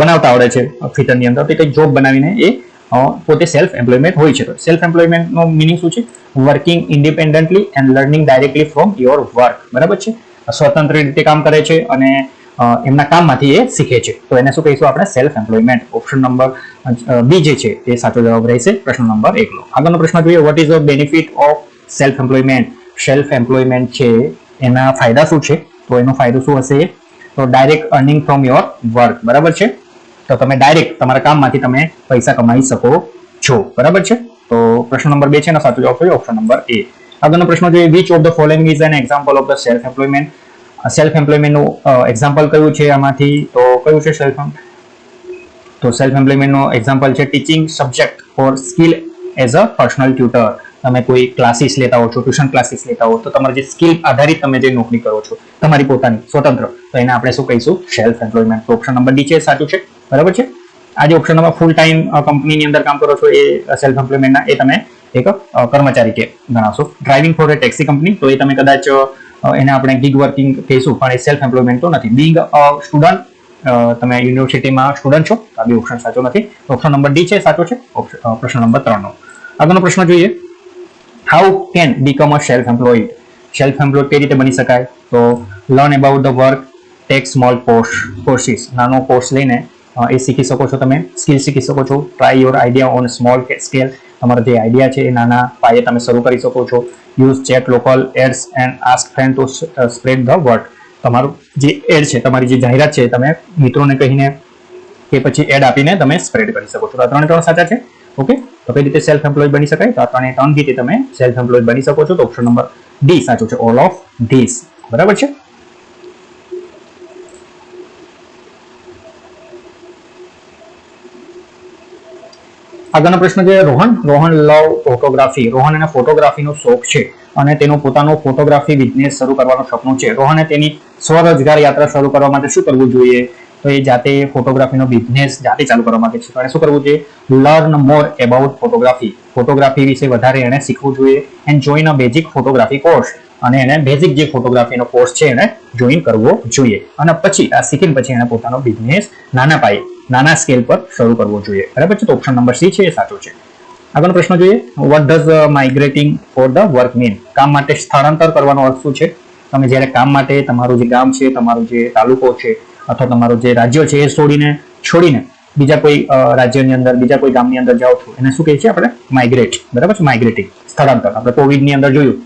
બનાવતા આવડે છે ફિટરની અંદર, તો કંઈક જોબ બનાવીને એ પોતે સેલ્ફ એમ્પ્લોયમેન્ટ હોય છે. તો સેલ્ફ એમ્પ્લોયમેન્ટનો મિનિંગ શું છે? Working independently and learning directly from your work. બરાબર છે. સ્વતંત્ર રીતે કામ કરે છે અને એમના કામમાંથી એ શીખે છે. તો એને શું કહીશું આપણે? Self employment. Option number B જે છે એ સાચો જવાબ રહેશે પ્રશ્ન નંબર 1 નો. આગળનો પ્રશ્ન જોઈએ, what is the benefit of self employment? Self employment છે એના ફાયદા શું છે? તો એનો ફાયદો શું હશે? તો direct earning from your work. બરાબર છે. તો તમે ડાયરેક્ટ તમારા કામમાંથી તમે પૈસા કમાઈ શકો છો. બરાબર છે. તો પ્રશ્ન નંબર 2 છે એનો સાચો જવાબ છે ઓપ્શન નંબર એ. આગળનો પ્રશ્ન જોઈએ, which of the following is an example of the self employment? Self એમ્પ્લોયમેન્ટનું એક્ઝામ્પલ કયું છે આમાંથી? તો કયું છે સેલ્ફ એમ્પ્લોયમેન્ટનું એક્ઝામ્પલ છે teaching subject for skill as a personal tutor. તમે કોઈ ક્લાસીસ લેતા હો છો, ટ્યુશન ક્લાસીસ લેતા હો, તો તમારી જે સ્કિલ આધારિત તમે જે નોકરી કરો છો તમારી પોતાની સ્વતંત્ર, તો એને આપણે શું કહીશું? Self employment. તો ઓપ્શન નંબર ડી છે સાચું છે. બરાબર છે. આ જે ઓપ્શન નંબર ફૂલ ટાઈમ કંપનીની અંદર કામ કરો છો એ સેલ્ફ એમ્પ્લોયમેન્ટના એ તમે એક કર્મચારી કે ગણાવશો. ડ્રાઇવિંગ ફોર એ ટેક્સી કંપની, તો એ તમે કદાચ એને આપણે ગીગ વર્કિંગ કહીશું, પણ એ સેલ્ફ એમ્પ્લોયમેન્ટ તો નથી. બિંગ સ્ટુડન્ટ, તમે યુનિવર્સિટીમાં સ્ટુડન્ટ છો, આ બી ઓપ્શન સાચો નથી. ઓપ્શન નંબર ડી છે સાચો છે પ્રશ્ન નંબર 3 નો. આગળનો પ્રશ્ન જોઈએ, how can become a self employed? Self employed કઈ રીતે બની શકાય? તો learn about the work, take small courses. નાનો કોર્સ લઈને એ શીખી શકો છો, તમે સ્કિલ શીખી શકો છો. Try your idea on small scale. તમારા જે આઈડિયા છે એ નાના પાયે તમે શરૂ કરી શકો છો. Use chat local ads and ask friend to spread the word. તમારું જે એડ છે, તમારી જે જાહેરાત છે, તમે મિત્રોને કહીને કે પછી એડ આપીને તમે સ્પ્રેડ કરી શકો છો. તો આ 3 સાચા છે. ઓકે, તો કઈ રીતે સેલ્ફ એમ્પ્લોય બની શકાય? તો આ 3 રીતે તમે સેલ્ફ એમ્પ્લોય બની શકો છો. તો ઓપ્શન નંબર ડી સાચો છે, ઓલ ઓફ ધીસ. બરાબર છે. આગળનો પ્રશ્ન છે રોહન લવ ફોટોગ્રાફી. રોહન એને ફોટોગ્રાફીનો શોખ છે અને તેનો પોતાનો ફોટોગ્રાફી બિઝનેસ શરૂ કરવાનું સપનું છે. રોહને તેની સ્વરોજગાર યાત્રા શરૂ કરવા માટે શું કરવું જોઈએ? તો એ જાતે ફોટોગ્રાફીનો બિઝનેસ જાતે ચાલુ કરવા માંગે છે. તો એને શું કરવું જોઈએ? Learn more about photography. Photography વિશે વધારે એને શીખવું જોઈએ. And join a basic photography course. અને એને બેઝિક જે ફોટોગ્રાફીનો કોર્સ છે એને જોઈન કરવો જોઈએ. અને પછી આ શીખીને પછી એને પોતાનો બિઝનેસ નાના પાયે, નાના સ્કેલ પર શરૂ કરવો જોઈએ. બરાબર છે. તો ઓપ્શન નંબર સી છે એ સાચો છે. આગળનો પ્રશ્ન જોઈએ, what does migrating for the work mean? કામ માટે સ્થળાંતર કરવાનો અર્થ શું છે? તમે જ્યારે કામ માટે તમારું જે ગામ છે, તમારું જે તાલુકો છે અથવા તમારું જે રાજ્ય છે એ છોડીને બીજા કોઈ રાજ્યની અંદર, બીજા કોઈ ગામની અંદર જાઓ છો, એને શું કહે છે આપણે? માઇગ્રેટ. બરાબર છે, માઇગ્રેટિંગ, સ્થળાંતર. આપણે કોવિડની અંદર જોયું,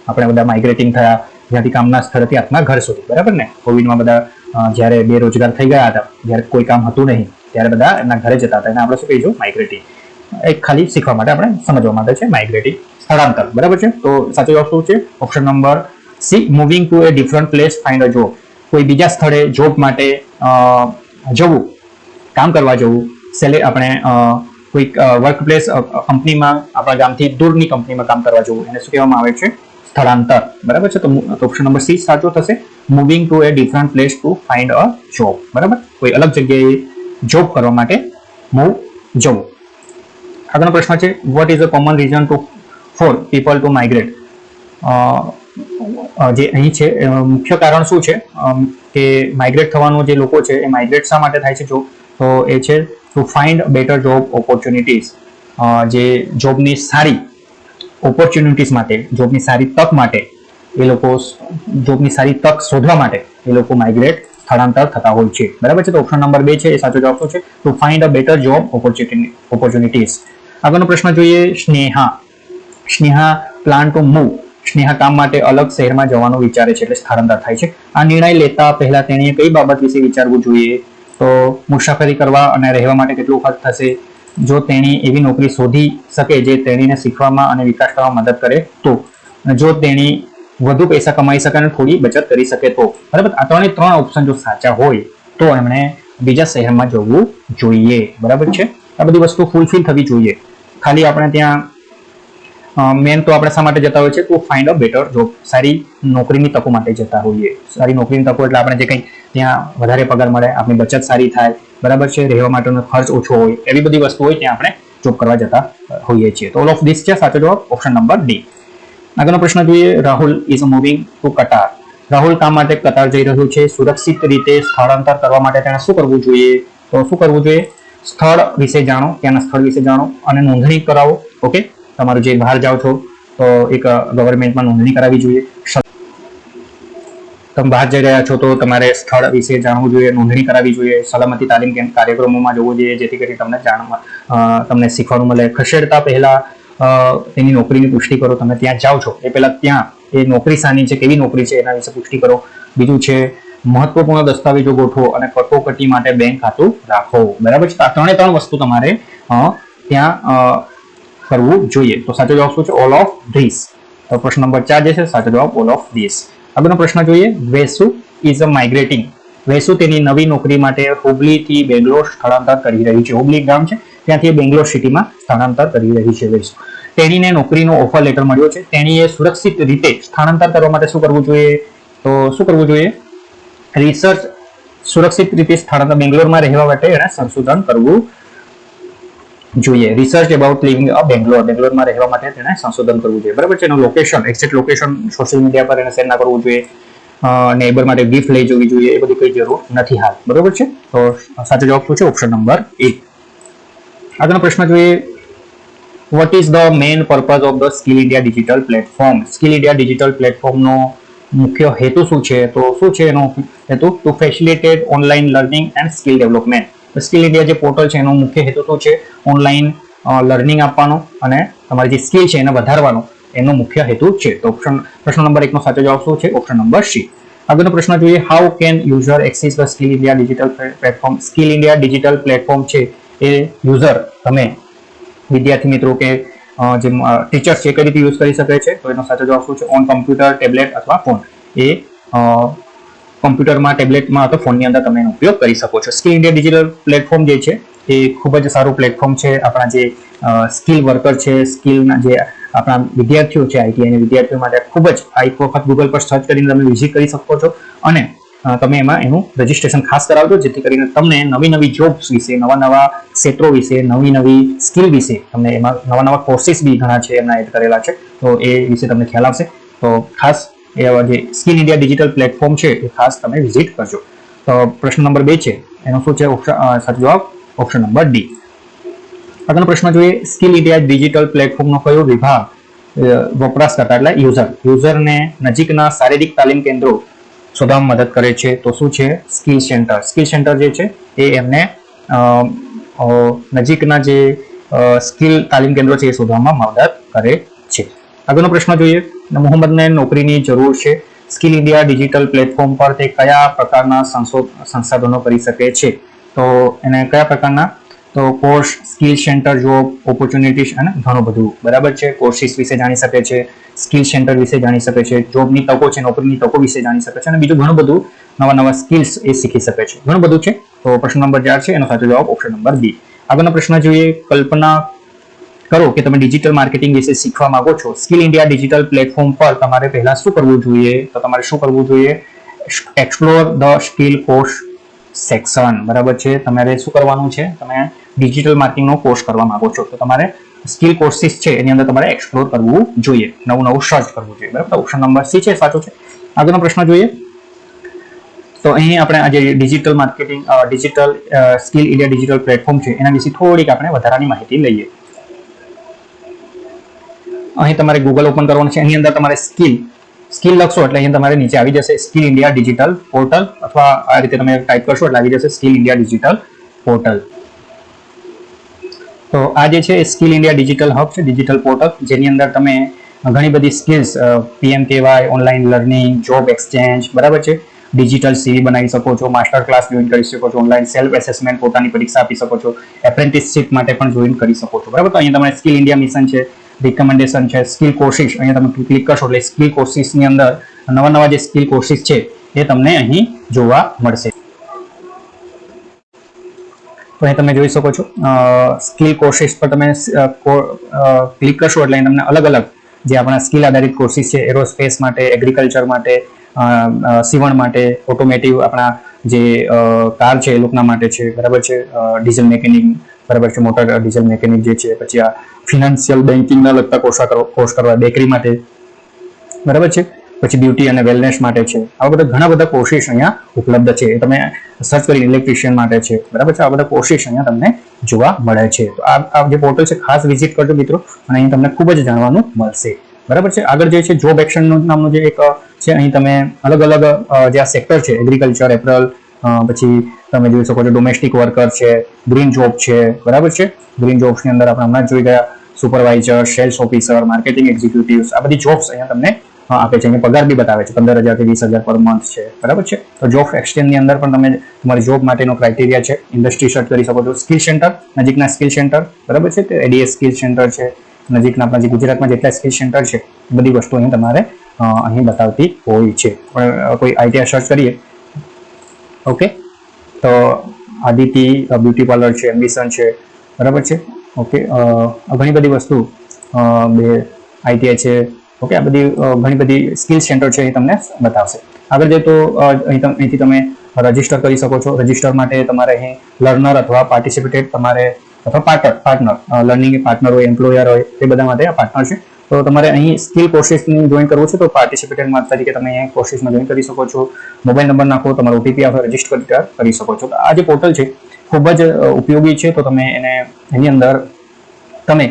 આપણે બધા માઇગ્રેટિંગ થયા જ્યાંથી કામના સ્થળેથી આપણા ઘર સુધી. બરાબર ને? કોવિડમાં બધા જ્યારે બેરોજગાર થઈ ગયા હતા, જ્યારે કોઈ કામ હતું નહીં, ત્યારે બધા એમના ઘરે જતા હતા. એને આપણે શું કહીશું? માઇગ્રેટિંગ. એક ખાલી શીખવા માટે, આપણે સમજવા માટે છે માઇગ્રેટિંગ, સ્થળાંતર. બરાબર છે. તો સાચો જવાબ શું છે? Option number C, moving to a different place find a job. કોઈ બીજા સ્થળે જોબ માટે જવું, કામ કરવા જવું. આપણે કોઈ વર્ક પ્લેસ કંપનીમાં, આપણા ગામથી દૂરની કંપનીમાં કામ કરવા જવું, એને શું કહેવામાં આવે છે? સ્થળાંતર. બરાબર છે. તો ઓપ્શન નંબર સી સાચો થશે, moving to a different place to find a job. બરાબર, કોઈ અલગ જગ્યાએ જોબ કરવા માટે મૂવ જવું. આગળનો પ્રશ્ન છે, what is a common reason four people two migrate? જે અહીં છે મુખ્ય કારણ શું છે કે માઇગ્રેટ થવાનું જે લોકો છે એ માઇગ્રેટ શા માટે થાય છે? જો તો એ છે to find better job opportunities. જે જોબની સારી ઓપોર્ચ્યુનિટીઝ માટે, જોબની સારી તક માટે એ લોકો, જોબની સારી તક શોધવા માટે એ લોકો માઇગ્રેટ, સ્થળાંતર થતા હોય છે. બરાબર છે. તો ઓપ્શન નંબર 2 છે એ સાચો જવાબ શું છે? To find a better job opportunities. આગળનો પ્રશ્ન જોઈએ, Sneha plan to move. Sneha કામ માટે અલગ શહેરમાં જવાનું વિચારે છે, એટલે સ્થળાંતર થાય છે. આ નિર્ણય લેતા પહેલા તેણીએ કઈ બાબત વિશે વિચારવું જોઈએ? તો મુસાફરી કરવા અને રહેવા માટે કેટલું ખર્ચ થશે? જો તેણી એવી નોકરી શોધી શકે જે તેણીને શીખવામાં અને વિકાસ કરવામાં મદદ કરે તો. જો તેણી વધુ પૈસા કમાઈ શકે અને થોડી બચત કરી શકે તો. બરાબર, આ 3 ઓપ્શન જો સાચા હોય તો એમણે બીજા શહેરમાં જવું જોઈએ. બરાબર છે. આ બધી વસ્તુ ફૂલફિલ થવી જોઈએ. ખાલી આપણે ત્યાં મેન તો આપણે શા માટે જતા હોઈએ છીએ? To find a better job. સારી નોકરીની તકો માટે જતા હોઈએ. સારી નોકરીની તકો એટલે આપણે જે કંઈ ત્યાં વધારે પગાર મળે, આપણી બચત સારી થાય. બરાબર છે. રહેવા માટેનો ખર્ચ ઓછો હોય, એવી બધી વસ્તુ હોય ત્યાં આપણે જોબ કરવા જતા હોઈએ છીએ. તો ઓલ ઓફ ધીસ છે સાચો જવાબ, ઓપ્શન નંબર ડી. આગળનો પ્રશ્ન જોઈએ, રાહુલ ઇઝ મૂવિંગ ટુ કતાર. રાહુલ કામ માટે કતાર જઈ રહ્યું છે. સુરક્ષિત રીતે સ્થળાંતર કરવા માટે તેણે શું કરવું જોઈએ? તો શું કરવું જોઈએ? સ્થળ વિશે જાણો, ત્યાંના સ્થળ વિશે જાણો અને નોંધણી કરાવો. ઓકે, તમારું જે બહાર જાઓ છો તો એક ગવર્મેન્ટમાં નોંધણી કરાવવી જોઈએ. તમે બહાર જઈ રહ્યા છો તો તમારે સ્થળ વિશે જાણવું જોઈએ, નોંધણી કરાવવી જોઈએ. સલામતી તાલીમ કાર્યક્રમોમાં જવું જોઈએ, જેથી કરી તમને શીખવાનું મળે. ખસેડતા પહેલા તેની નોકરીની પુષ્ટિ કરો. તમે ત્યાં જાઓ છો એ પહેલા ત્યાં એ નોકરી શાની છે, કેવી નોકરી છે, એના વિશે પુષ્ટિ કરો. બીજું છે, મહત્વપૂર્ણ દસ્તાવેજો ગોઠવો અને કટોકટી માટે બેંક ખાતું રાખો. બરાબર છે. આ 3 વસ્તુ તમારે ત્યાં કરવું જોઈએ. તો સાચો જવાબ શું છે? All of this. તો પ્રશ્ન નંબર 4 જે છે સાચો જવાબ ઓલ ઓફ ધીસ. આગળનો પ્રશ્ન જોઈએ, વેસુ ઇઝ અ માઇગ્રેટિંગ. વેસુ તેની નવી નોકરી માટે હુબલીથી બેંગ્લોર સ્થળાંતર કરી રહી છે. હુબલી ગામ છે, ત્યાંથી બેંગ્લોર સિટીમાં સ્થળાંતર કરી રહી છે વેસુ. તેણીને નોકરીનો ઓફર લેટર મળ્યો છે. તેણીએ સુરક્ષિત રીતે સ્થળાંતર કરવા માટે શું કરવું જોઈએ? તો શું કરવું જોઈએ? રિસર્ચ, સુરક્ષિત રીતે સ્થળાંતર, બેંગ્લોરમાં રહેવા માટે એને સંશોધન કરવું જોઈએ. રિસર્ચ અબાઉટ લિવિંગ અ બેંગ્લોર. બેંગ્લોરમાં રહેવા માટે તેને સંશોધન કરવું જોઈએ. બરાબર છે. એનું location, exact location social media પર એને શેર ના કરવું જોઈએ. નેબર માટે ગિફ્ટ લઈ જવી જોઈએ, એ બધી કઈ જરૂર નથી હાલ. બરોબર છે. તો સાચો જવાબ શું છે? ઓપ્શન નંબર એ. આગળનો પ્રશ્ન જોઈએ, what is the main purpose of the skill India digital platform? Skill India digital પ્લેટફોર્મનો મુખ્ય હેતુ શું છે? તો શું છે એનો હેતુ? To facilitate online learning and skill development. Skill India જે પોર્ટલ છે એનો મુખ્ય હેતુ શું છે? ઓનલાઈન લર્નિંગ આપવાનો અને તમારી જે સ્કિલ છે એને વધારવાનો એનો મુખ્ય હેતુ છે. તો પ્રશ્ન નંબર 1 નો સાચો જવાબ શું છે? Option number C. આગળનો પ્રશ્ન જોઈએ, how can user access the skill India digital platform. Skill India digital platform છે એ યુઝર તમે વિદ્યાર્થી મિત્રો કે જે ટીચર્સ છે કઈ રીતે યુઝ કરી શકે છે? તો એનો સાચો જવાબ શું છે? ઓન કમ્પ્યુટર, ટેબ્લેટ અથવા ફોન. એ કમ્પ્યુટરમાં, ટેબ્લેટમાં અથવા ફોનની અંદર તમે એનો ઉપયોગ કરી શકો છો. સ્કિલ ઇન્ડિયા ડિજિટલ પ્લેટફોર્મ જે છે એ ખૂબ જ સારું પ્લેટફોર્મ છે. આપણા જે સ્કિલ વર્કર છે, સ્કિલના જે આપણા વિદ્યાર્થીઓ છે, આઈટીઆઈ વિદ્યાર્થીઓ માટે ખૂબ જ આ એક વખત ગૂગલ પર સર્ચ કરીને તમે વિઝિટ કરી શકો છો અને તમે એમાં એનું રજીસ્ટ્રેશન ખાસ કરાવજો, જેથી કરીને તમને નવી નવી જોબ્સ વિશે, નવા નવા ક્ષેત્રો વિશે, નવી નવી સ્કિલ વિશે, તમને એમાં નવા નવા કોર્સિસ બી ઘણા છે એમના એડ કરેલા છે, તો એ વિશે તમને ખ્યાલ આવશે. તો ખાસ એ જે સ્કિલ ઇન્ડિયા ડિજિટલ પ્લેટફોર્મ છે એ ખાસ તમે વિઝિટ કરજો. તો પ્રશ્ન નંબર 2 છે એનો શું છે? સાચો જવાબ ઓપ્શન નંબર ડી. આગળનો પ્રશ્ન જોઈએ, સ્કિલ ઇન્ડિયા ડિજિટલ પ્લેટફોર્મનો કયો વિભાગ વપરાશકર્તા એટલે યુઝરને નજીકના શારીરિક તાલીમ કેન્દ્રો શોધવામાં મદદ કરે છે? તો શું છે? Skill centre. સ્કિલ સેન્ટર જે છે એ એમને નજીકના જે સ્કિલ તાલીમ કેન્દ્રો છે એ શોધવામાં મદદ કરે છે. આગળનો પ્રશ્ન જોઈએ, મોહમ્મદને નોકરીની જરૂર છે. સ્કિલ ઇન્ડિયા ડિજિટલ પ્લેટફોર્મ પર તે કયા પ્રકારના સંસાધનો કરી શકે છે? તો એને કયા પ્રકારના? તો course, skill centre, job opportunities અને ઘણું બધું. બરાબર છે. કોર્સિસ વિશે જાણી શકે છે, સ્કિલ સેન્ટર વિશે જાણી શકે છે, જોબની તકો છે, નોકરીની તકો વિશે જાણી શકે છે અને બીજું ઘણું બધું નવા નવા સ્કિલ્સ એ શીખી શકે છે. ઘણું બધું છે. તો પ્રશ્ન નંબર 4 છે એનો સાચો જવાબ ઓપ્શન નંબર બી. આગળનો પ્રશ્ન જોઈએ, કલ્પના કરો કે તમે ડિજિટલ માર્કેટિંગ વિશે શીખવા માંગો છો. સ્કિલ ઇન્ડિયા ડિજિટલ પ્લેટફોર્મ પર તમારે પહેલા શું કરવું જોઈએ? તો તમારે શું કરવું જોઈએ? Explore the skill course section. બરાબર છે. તમારે શું કરવાનું છે? તમે ડિજિટલ માર્કેટિંગનો કોર્સ કરવા માંગો છો તો તમારે સ્કિલ કોર્સિસ છે એની અંદર તમારે એક્સપ્લોર કરવું જોઈએ, નવું નવું સર્ચ કરવું જોઈએ. બરાબર. ઓપ્શન નંબર સી છે સાચો છે. આગળનો પ્રશ્ન જોઈએ, તો અહીં આપણે આજે digital marketing, digital skill India digital platform છે એના વિશે થોડીક આપણે વધારાની માહિતી લઈએ. અહીં તમારે ગૂગલ ઓપન કરવાનું છે. એની અંદર તમારે સ્કિલ લખશો એટલે અહીં તમારે નીચે આવી જશે સ્કિલ ઇન્ડિયા ડિજિટલ પોર્ટલ, અથવા આ રીતે તમે ટાઈપ કરશો એટલે આવી જશે સ્કિલ ઇન્ડિયા ડિજિટલ પોર્ટલ. તો આ જે છે સ્કિલ ઇન્ડિયા ડિજિટલ હબ છે, ડિજિટલ પોર્ટલ, જેની અંદર તમે ઘણી બધી skills, PMKY, online learning, job exchange, બરાબર છે, ડિજિટલ CV બનાવી શકો છો, માસ્ટર ક્લાસ જોઈન કરી શકો છો, ઓનલાઈન સેલ્ફ એસેસમેન્ટ, પોતાની પરીક્ષા આપી શકો છો, એપ્રેન્ટિસશિપ માટે પણ જોઈન કરી શકો છો. બરાબર. તો અહીંયા તમારે સ્કિલ ઇન્ડિયા મિશન છે, રિકમેન્ડેશન છે, સ્કિલ કોર્સિસ, અહીંયા તમે ક્લિક કરશો એટલે સ્કિલ કોર્સિસની અંદર નવા નવા જે સ્કિલ કોર્સિસ છે એ તમને અહીં જોવા મળશે. તો અહીં તમે જોઈ શકો છો સ્કિલ કોર્સિસ પર તમે ક્લિક કરશો એટલે તમને અલગ અલગ જે આપણા સ્કિલ આધારિત કોર્સિસ છે, એરોસ્પેસ માટે, એગ્રીકલ્ચર માટે, સીવણ માટે, ઓટોમેટિવ આપણા જે કાર છે એ લોકોના માટે છે, બરાબર છે, ડીઝલ મેકેનિક, બરાબર છે, મોટર ડીઝલ મેકેનિક જે છે, પછી આ ફિનાન્શિયલ બેન્કિંગના લગતા કોર્સ કરવા, બેકરી માટે, બરાબર છે, પછી બ્યુટી અને વેલનેસ માટે છે. આવા બધા ઘણા બધા કોર્સિસ અહીંયા ઉપલબ્ધ છે. તમે સર્ચ કરી ઇલેક્ટ્રિશિયન માટે છે, બરાબર છે. આ બધા કોર્સિસ અહીંયા તમને જોવા મળે છે. તો આ જે પોર્ટલ છે ખાસ વિઝિટ કરજો મિત્રો, અને અહીં તમને ખૂબ જ જાણવાનું મળશે. બરાબર છે. આગળ જે છે જોબ એક્શન નામનું જે એક છે, અહીં તમે અલગ અલગ જે આ સેક્ટર છે, એગ્રીકલ્ચર, એપરલ, પછી તમે જોઈ શકો છો ડોમેસ્ટિક વર્કર છે, ગ્રીન જોબ છે, બરાબર છે. ગ્રીન જોબ્સની અંદર આપણે હમણાં જોઈ ગયા supervisor, sales officer, marketing executives, આ બધી જોબ્સ અહીંયા તમને આપે છે. અહીંયા પગાર બી બતાવે છે 15,000 થી 20,000 પર મંથ છે, બરાબર છે. તો જોબ એક્સચેન્જની અંદર પણ તમે તમારી જોબ માટેનો ક્રાઇટેરિયા છે, ઇન્ડસ્ટ્રી સર્ચ કરી શકો છો. સ્કિલ સેન્ટર, નજીકના સ્કિલ સેન્ટર, બરાબર છે, તે ADS સ્કિલ સેન્ટર છે, નજીકના આપણા જે ગુજરાતમાં જેટલા સ્કિલ સેન્ટર છે એ બધી વસ્તુ અહીં તમારે અહીં બતાવતી હોય છે. પણ કોઈ ITI સર્ચ કરીએ, ઓકે, તો આદિતિ બ્યુટી પાર્લર છે, એમ્બિશન છે, બરાબર છે, ઓકે, ઘણી બધી વસ્તુ, ITI છે, ઓકે, આ બધી ઘણી બધી સ્કિલ સેન્ટર છે એ તમને બતાવશે. આગળ જઈએ તો અહીંથી તમે રજીસ્ટર કરી શકો છો. રજીસ્ટર માટે તમારે અહીં લર્નર અથવા પાર્ટિસિપેટેડ તમારે અથવા પાર્ટનર, લર્નિંગ પાર્ટનર હોય, એમ્પ્લોયર હોય, એ બધા માટે આ પાર્ટનર છે. તો તમારે અહીં સ્કિલ કોર્સિસની જોઈન કરવું છે તો પાર્ટિસિપેટેડ તરીકે તમે અહીં કોર્સિસમાં જોઈન કરી શકો છો. મોબાઈલ નંબર નાખો, તમારો OTP આવે, રજીસ્ટર કરી શકો છો. આ જે પોર્ટલ છે ખૂબ જ ઉપયોગી છે. તો તમે એની અંદર તમે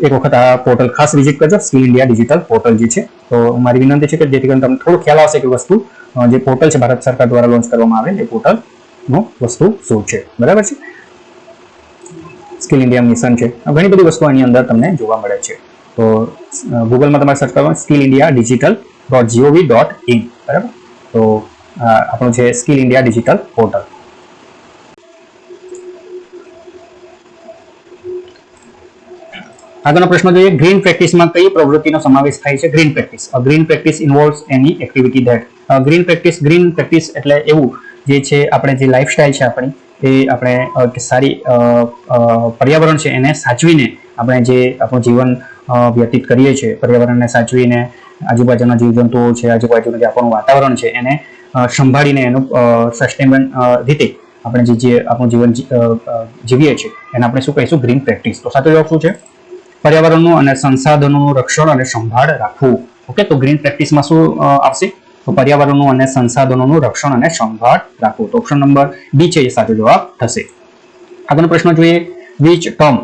એક વખત આ પોર્ટલ ખાસ વિઝિટ કરજો, સ્કિલ ઇન્ડિયા ડિજિટલ પોર્ટલ જે છે. તો મારી વિનંતી છે કે જેથી કરીને તમને થોડો ખ્યાલ આવશે કે વસ્તુ જે પોર્ટલ છે ભારત સરકાર દ્વારા લોન્ચ કરવામાં આવેલ એ પોર્ટલનું વસ્તુ શું છે, બરાબર છે. સ્કિલ ઇન્ડિયા મિશન છે, ઘણી બધી વસ્તુઓ આની અંદર તમને જોવા મળે છે. તો ગૂગલમાં તમારે સર્ચ કરવાનું સ્કિલ ઇન્ડિયા ડિજિટલ .gov.in. બરાબર. તો આપણું છે સ્કિલ ઇન્ડિયા ડિજિટલ પોર્ટલ. આગળનો પ્રશ્ન જોઈએ, ગ્રીન પ્રેક્ટિસમાં કઈ પ્રવૃત્તિનો સમાવેશ થાય છે? Green practice. Green practice ઇન્વોલ્વ્સ any activity that. Green practice એટલે એવું જે છે આપણે જે લાઈફસ્ટાઈલ છે આપણી, એ આપણે સારી પર્યાવરણ છે એને સાચવીને આપણે જે આપણું જીવન વ્યતીત કરીએ છીએ, પર્યાવરણને સાચવીને આજુબાજુના જીવજંતુઓ છે, આજુબાજુનું જે આપણું વાતાવરણ છે એને સંભાળીને એનું સસ્ટેનેબલ રીતે આપણે જે આપણું જીવન જીવીએ છીએ એને આપણે શું કહીશું? Green practice. તો સાચો જવાબ શું છે? પર્યાવરણનું અને સંસાધનોનું રક્ષણ અને સંભાળ રાખવું. ઓકે, તો ગ્રીન પ્રેક્ટિસમાં શું આવશે? તો પર્યાવરણનું અને સંસાધનોનું રક્ષણ અને સંભાળ રાખવું. તો ઓપ્શન નંબર બી છે એ સાચો જવાબ થશે. આગળનો પ્રશ્ન જોઈએ, વિચ ટર્મ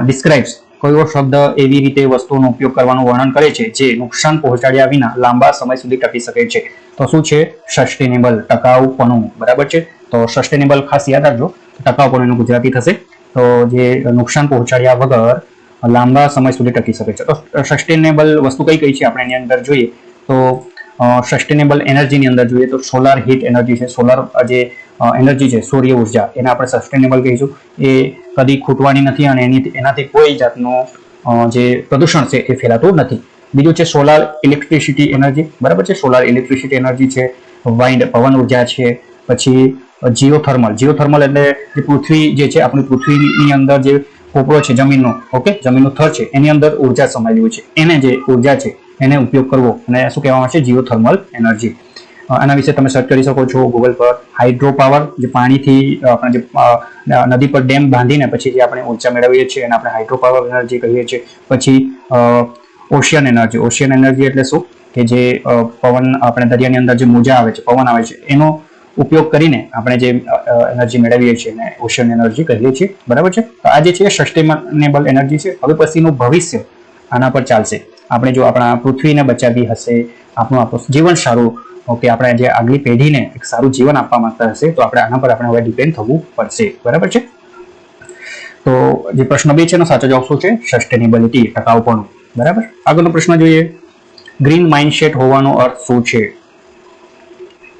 ડિસ્ક્રાઇબ્સ, કયો શબ્દ એવી રીતે વસ્તુનો ઉપયોગ કરવાનું વર્ણન કરે છે જે નુકસાન પહોંચાડ્યા વિના લાંબા સમય સુધી ટકી શકે છે? તો શું છે? સસ્ટેનેબલ, ટકાઉપણું. બરાબર છે. તો સસ્ટેનેબલ ખાસ યાદ રાખજો, ટકાઉપણું એનું ગુજરાતી થશે. તો જે નુકસાન પહોંચાડ્યા વગર લાંબા સમય સુધી ટકી શકે છે. તો સસ્ટેનેબલ વસ્તુ કઈ કઈ છે આપણે એની અંદર જોઈએ તો સસ્ટેનેબલ એનર્જીની અંદર જોઈએ તો સોલાર હીટ એનર્જી છે, સોલાર જે એનર્જી છે, સૂર્ય ઉર્જા, એને આપણે સસ્ટેનેબલ કહીશું. એ કદી ખૂટવાની નથી અને એનાથી કોઈ જાતનું જે પ્રદૂષણ છે એ ફેલાતું નથી. બીજું છે સોલાર ઇલેક્ટ્રિસિટી એનર્જી. બરાબર છે. સોલાર ઇલેક્ટ્રિસિટી એનર્જી છે, વાઇન્ડ પવન ઉર્જા છે, પછી જીઓથર્મલ એટલે જે પૃથ્વી જે છે આપણી પૃથ્વીની અંદર જે પોપડો છે જમીનનો, ઓકે, જમીનનું થર છે એની અંદર ઉર્જા સમાયેલી હોય છે, એને જે ઉર્જા છે એને ઉપયોગ કરવો અને શું કહેવામાં આવે છે? Geothermal energy. આના વિશે તમે સર્ચ કરી શકો છો ગૂગલ પર. હાઇડ્રો પાવર, જે પાણીથી આપણે જે નદી પર ડેમ બાંધીને પછી જે આપણે ઉર્જા મેળવીએ છીએ એને આપણે હાઇડ્રો પાવર એનર્જી કહીએ છીએ. પછી ઓશિયન એનર્જી એટલે શું? કે જે પવન આપણે દરિયાની અંદર જે મોજા આવે છે, પવન આવે છે, એનો ઉપયોગ કરીને આપણે જે એનર્જી મેળવીએ છીએ એને ઓશિયન એનર્જી કહીએ છીએ. બરાબર છે. તો આ જે છે સસ્ટેનેબલ એનર્જી છે. હવે પછીનું ભવિષ્ય આના પર ચાલશે. આપણે જો આપણા પૃથ્વીને બચાવી હશે, આપણું જીવન સારું, ઓકે, આપણે જે આગલી પેઢીને એક સારું જીવન આપવા માંગતા હશે તો આપણે આના પર આપણે હવે ડિપેન્ડ થવું પડશે. બરાબર છે. તો જે પ્રશ્ન 2 છે એનો સાચો જવાબ શું છે? સસ્ટેનેબિલિટી, ટકાઉપણું. બરાબર. આગળનો પ્રશ્ન જોઈએ, ગ્રીન માઇન્ડસેટ હોવાનો અર્થ શું છે?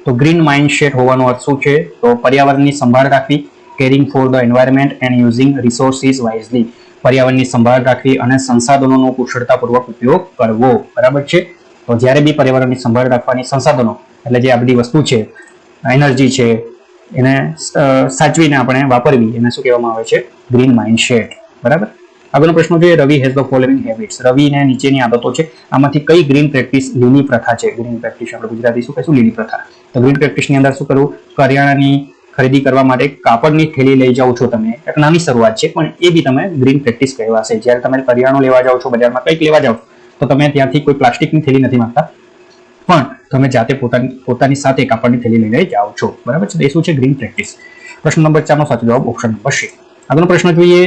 તો ગ્રીન માઇન્ડસેટ હોવાનો અર્થ શું છે? તો પર્યાવરણની સંભાળ રાખવી, caring for the environment and using resources wisely, પર્યાવરણની સંભાળ રાખવી અને સંસાધનોનો કુશળતાપૂર્વક ઉપયોગ કરવો. બરાબર છે. તો જ્યારે બી પર્યાવરણની સંભાળ રાખવાની, સંસાધનો એટલે જે આ બધી વસ્તુ છે, એનર્જી છે, એને સાચવીને આપણે વાપરવી, એને શું કહેવામાં આવે છે? Green mindset. બરાબર. આગળનો પ્રશ્ન જોઈએ, રવિ હેઝ ધ ફોલોઇંગ હેબિટ્સ, રવિને નીચેની આદતો છે, આમાંથી કઈ ગ્રીન પ્રેક્ટિસ લીલી પ્રથા છે? ગ્રીન પ્રેક્ટિસ આપણે ગુજરાતી શું કહીશું? લીલી પ્રથા. તો ગ્રીન પ્રેક્ટિસની અંદર શું કરવું? કરિયાણાની ખરીદી કરવા માટે કાપડની થેલી લઈ જાઓ છો તમે, એક નાની શરૂઆત છે પણ એ બી તમે ગ્રીન પ્રેક્ટિસ કહેવાશે. જ્યારે તમે કરિયાણું લેવા જાઓ છો, બજારમાં કંઈક લેવા જાઓ તો તમે ત્યાંથી કોઈ પ્લાસ્ટિકની થેલી નથી માંગતા, પણ તમે જાતે પોતાની સાથે કાપડની થેલી લઈને જાઓ છો. બરાબર છે. એ શું છે? Green practice. પ્રશ્ન નંબર 4 નો સાચો જવાબ ઓપ્શન નંબર C. આગળનો પ્રશ્ન જોઈએ,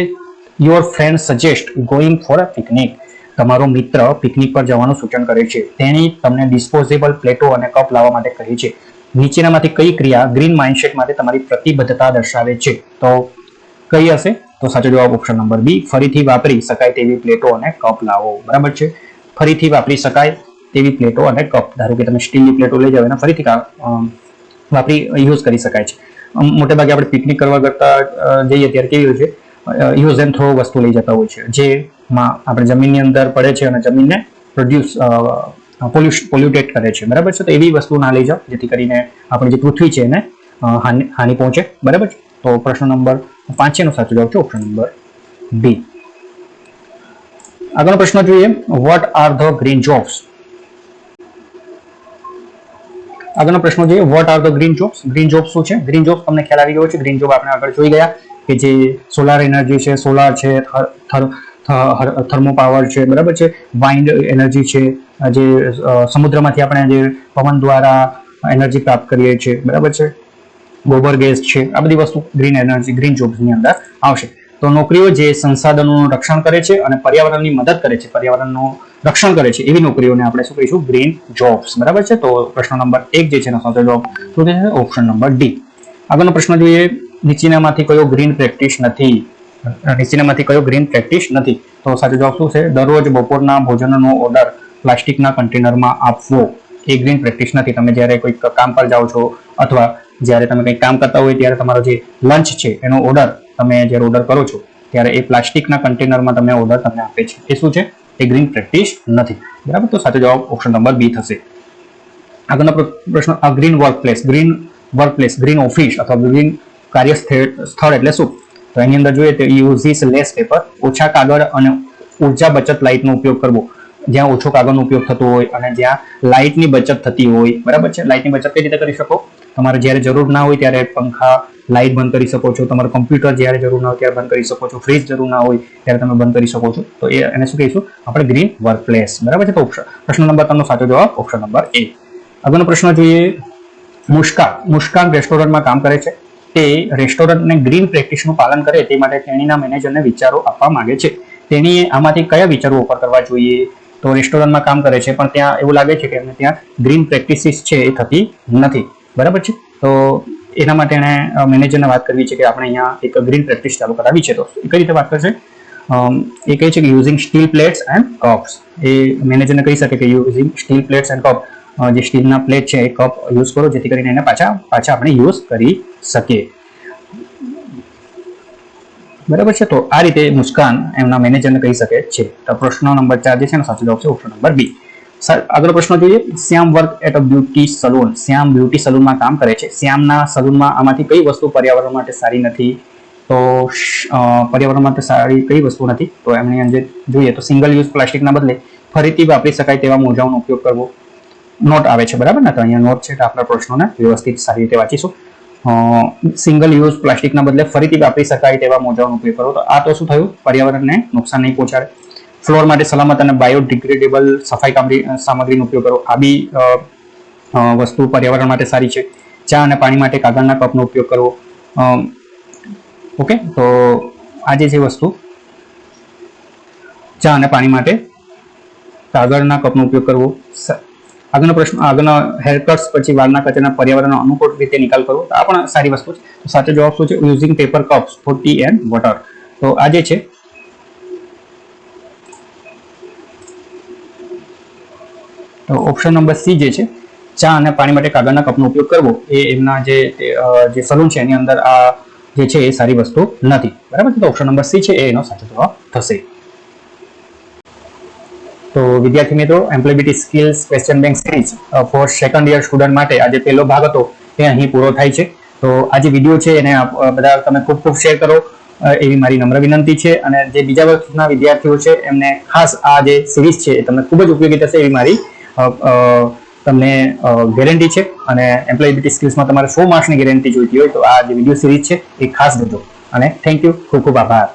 your friend suggest going for a picnic, તમારો મિત્ર પિકનિક પર જવાનું સૂચન કરે છે, તેણી તમને ડિસ્પોઝેબલ પ્લેટો અને કપ લાવવા માટે કહે છે. નીચેનામાંથી કઈ ક્રિયા ગ્રીન માઇન્ડસેટ માટે તમારી પ્રતિબદ્ધતા દર્શાવે છે? તો કઈ હશે? તો સાચો જવાબ ઓપ્શન નંબર બી, ફરીથી વાપરી શકાય તેવી પ્લેટો અને કપ લાવો. બરાબર છે. ફરીથી વાપરી શકાય તેવી પ્લેટો અને કપ, ધારો કે તમે સ્ટીલની પ્લેટો લઈ જાવ એને ફરીથી વાપરી યુઝ કરી શકાય છે. મોટે ભાગે આપણે પિકનિક કરવા કરતા જઈએ ત્યારે કેવી હોય છે? યુઝ એન્ડ થ્રો વસ્તુ લઈ જતા હોય છે, જેમાં આપણે જમીનની અંદર પડે છે અને જમીનને પોલ્યુટેટ કરે છે. બરાબર છે. તો એવી વસ્તુ ના લઈ જાઓ જેથી કરીને આપણી જે પૃથ્વી છે એને હાનિ પહોંચે. બરાબર છે. તો પ્રશ્ન નંબર 5 નો સાચો જવાબ છે ઓપ્શન નંબર બી. આગળનો પ્રશ્ન જોઈએ, what are the green jobs? આગળનો પ્રશ્ન જોઈએ, what are the green jobs? Green job શું છે? ગ્રીન જોબ તમને ખ્યાલ આવી ગયો છે. ગ્રીન જોબ આપણે આગળ જોઈ ગયા કે જે સોલાર એનર્જી છે, સોલાર છે, થર્મો પાવર છે, બરાબર છે, વાઇન્ડ એનર્જી છે, જે સમુદ્રમાંથી આપણે જે પવન દ્વારા એનર્જી પ્રાપ્ત કરીએ છીએ, બરાબર છે, ગોબર ગેસ છે, આ બધી વસ્તુ ગ્રીન એનર્જી, ગ્રીન જોબ્સની અંદર આવશે. તો નોકરીઓ જે સંસાધનોનું રક્ષણ કરે છે અને પર્યાવરણની મદદ કરે છે, પર્યાવરણનું રક્ષણ કરે છે, એવી નોકરીઓને આપણે શું કહીશું? Green jobs. બરાબર છે. તો પ્રશ્ન નંબર 1 જે છે એનો સાચો જવાબ શું છે? Option number D. આગળનો પ્રશ્ન જોઈએ, નીચેનામાંથી કયો ગ્રીન પ્રેક્ટિસ નથી? નીચેનામાંથી કયો ગ્રીન પ્રેક્ટિસ નથી? તો સાચો જવાબ શું છે? દરરોજ બપોરના ભોજનનો ઓર્ડર પ્લાસ્ટિકના કન્ટેનરમાં આપવો, એ ગ્રીન પ્રેક્ટિસ નથી. તમે જ્યારે કોઈ કામ પર જાઓ છો અથવા જ્યારે તમે કંઈક કામ કરતા હોય ત્યારે તમારો જે લંચ છે એનો ઓર્ડર તમે જ્યારે ઓર્ડર કરો છો ત્યારે એ પ્લાસ્ટિકના કન્ટેનરમાં તમને ઓર્ડર તમને આપે છે. એ શું છે? એ ગ્રીન પ્રેક્ટિસ નથી. બરાબર. તો સાચો જવાબ ઓપ્શન નંબર બી થશે. આગળનો પ્રશ્ન, આ ગ્રીન વર્કપ્લેસ, ગ્રીન ઓફિસ અથવા ગ્રીન કાર્ય સ્થળ એટલે શું? તો એની અંદર જોઈએ તો યુઝીસ લેસ પેપર, ઓછા કાગળ અને ઉર્જા બચત લાઇટનો ઉપયોગ કરવો. જ્યાં ઓછો કાગળનો ઉપયોગ થતો હોય અને જ્યાં લાઇટની બચત થતી હોય. બરાબર છે. લાઇટની બચત કઈ રીતે કરી શકો? તમારે જ્યારે જરૂર ના હોય ત્યારે પંખા લાઇટ બંધ કરી શકો છો. તમારું કમ્પ્યુટર જ્યારે જરૂર ના હોય ત્યારે બંધ કરી શકો છો. ફ્રીજ જરૂર ના હોય ત્યારે તમે બંધ કરી શકો છો. તો એને શું કહીશું આપણે? Green workplace. બરાબર છે. તો પ્રશ્ન નંબર 3 નો સાચો જવાબ ઓપ્શન નંબર એ. આગળનો પ્રશ્ન જોઈએ. મુસ્કાન રેસ્ટોરન્ટમાં કામ કરે છે. તે રેસ્ટોરન્ટને ગ્રીન પ્રેક્ટિસનું પાલન કરે તે માટે તેણીના મેનેજરને વિચારો આપવા માંગે છે. તેણીએ આમાંથી કયા વિચારો ઉપર કરવા જોઈએ? તો રેસ્ટોરન્ટમાં કામ કરે છે પણ ત્યાં એવું લાગે છે કે એમને ત્યાં ગ્રીન પ્રેક્ટિસિસ છે એ થતી નથી. બરાબર છે. તો એના માટે એણે મેનેજરને વાત કરવી છે કે આપણે અહીંયા એક ગ્રીન પ્રેક્ટિસ ચાલુ કરાવી છે. તો એ કઈ રીતે વાત કરશે? એ કહે છે કે using steel plates and cups. એ મેનેજરને કહી શકે કે using steel plates and cup, જે સ્ટીલના પ્લેટ છે એ કપ યુઝ કરો જેથી કરીને એને પાછા આપણે યુઝ કરી શકીએ. બરાબર છે. તો આ રીતે મુસ્કાન એમના મેનેજરને કહી શકે છે. તો પ્રશ્ન નંબર 4 જે છે ને સાચો જવાબ છે ઓપ્શન નંબર બી. આગળનો પ્રશ્ન જોઈએ. Shyam work at a beauty salon. Shyam beauty સલૂનમાં કામ કરે છે. શ્યામના સલૂનમાં આમાંથી કઈ વસ્તુ પર્યાવરણ માટે સારી નથી? તો પર્યાવરણ માટે સારી કઈ વસ્તુ નથી? તો એમની અંદર જોઈએ તો સિંગલ યુઝ પ્લાસ્ટિકના બદલે ફરીથી વાપરી શકાય તેવા મોજાઓનો ઉપયોગ કરવો. નોટ આવે છે. બરાબર ને? તો અહીંયા નોટ છે. તો આપણા પ્રશ્નોને વ્યવસ્થિત સારી રીતે વાંચીશું. સિંગલ યુઝ પ્લાસ્ટિકના બદલે ફરીથી વાપરી શકાય તેવા મોજાઓનો ઉપયોગ કરવો. તો આ તો શું થયું? પર્યાવરણને નુકસાન નહીં પહોંચાડે. ફ્લોર માટે સલામત અને બાયોડિગ્રેડેબલ સફાઈ સામગ્રીનો ઉપયોગ કરવો. આ બી વસ્તુ પર્યાવરણ માટે સારી છે. ચા અને પાણી માટે કાગળના કપનો ઉપયોગ કરવો. ઓકે. તો આજે જે વસ્તુ ચા અને પાણી માટે કાગળના કપનો ઉપયોગ કરવો. આગળનો પ્રશ્ન, આગળના હેરકટ્સ પછી વાળના કચરાના પર્યાવરણનો અનુકૂળ રીતે નિકાલ કરવો. આ પણ સારી વસ્તુ છે. તો સાચો જવાબ શું છે? Using paper cups for tea and water. તો આ જે છે તો ઓપ્શન નંબર સી જે છે ચા અને પાણી માટે કાગળના કપનો ઉપયોગ કરવો એ એમના જે સલૂન છે એની અંદર આ જે છે એ સારી વસ્તુ નથી. બરાબર છે. તો ઓપ્શન નંબર સી છે એ એનો સાચો જવાબ થશે. તો વિદ્યાર્થી મિત્રો, employability skills question bank series for second year student માટે આજે પહેલો ભાગ હતો એ અહીં પૂરો થાય છે. તો આ જે વિડીયો છે એને બધા તમે ખૂબ શેર કરો એવી મારી નમ્ર વિનંતી છે. અને જે બીજા વર્ષના વિદ્યાર્થીઓ છે એમને ખાસ આ જે સિરીઝ છે એ તમને ખૂબ જ ઉપયોગી થશે એવી મારી તમને ગેરંટી છે. અને એમ્પ્લોયબિલિટી સ્કિલ્સમાં તમારે 100 માર્ક્સની ગેરંટી જોઈતી હોય તો આ જે વિડીયો સિરીઝ છે એ ખાસ જોજો. અને થેન્ક યુ. ખૂબ આભાર.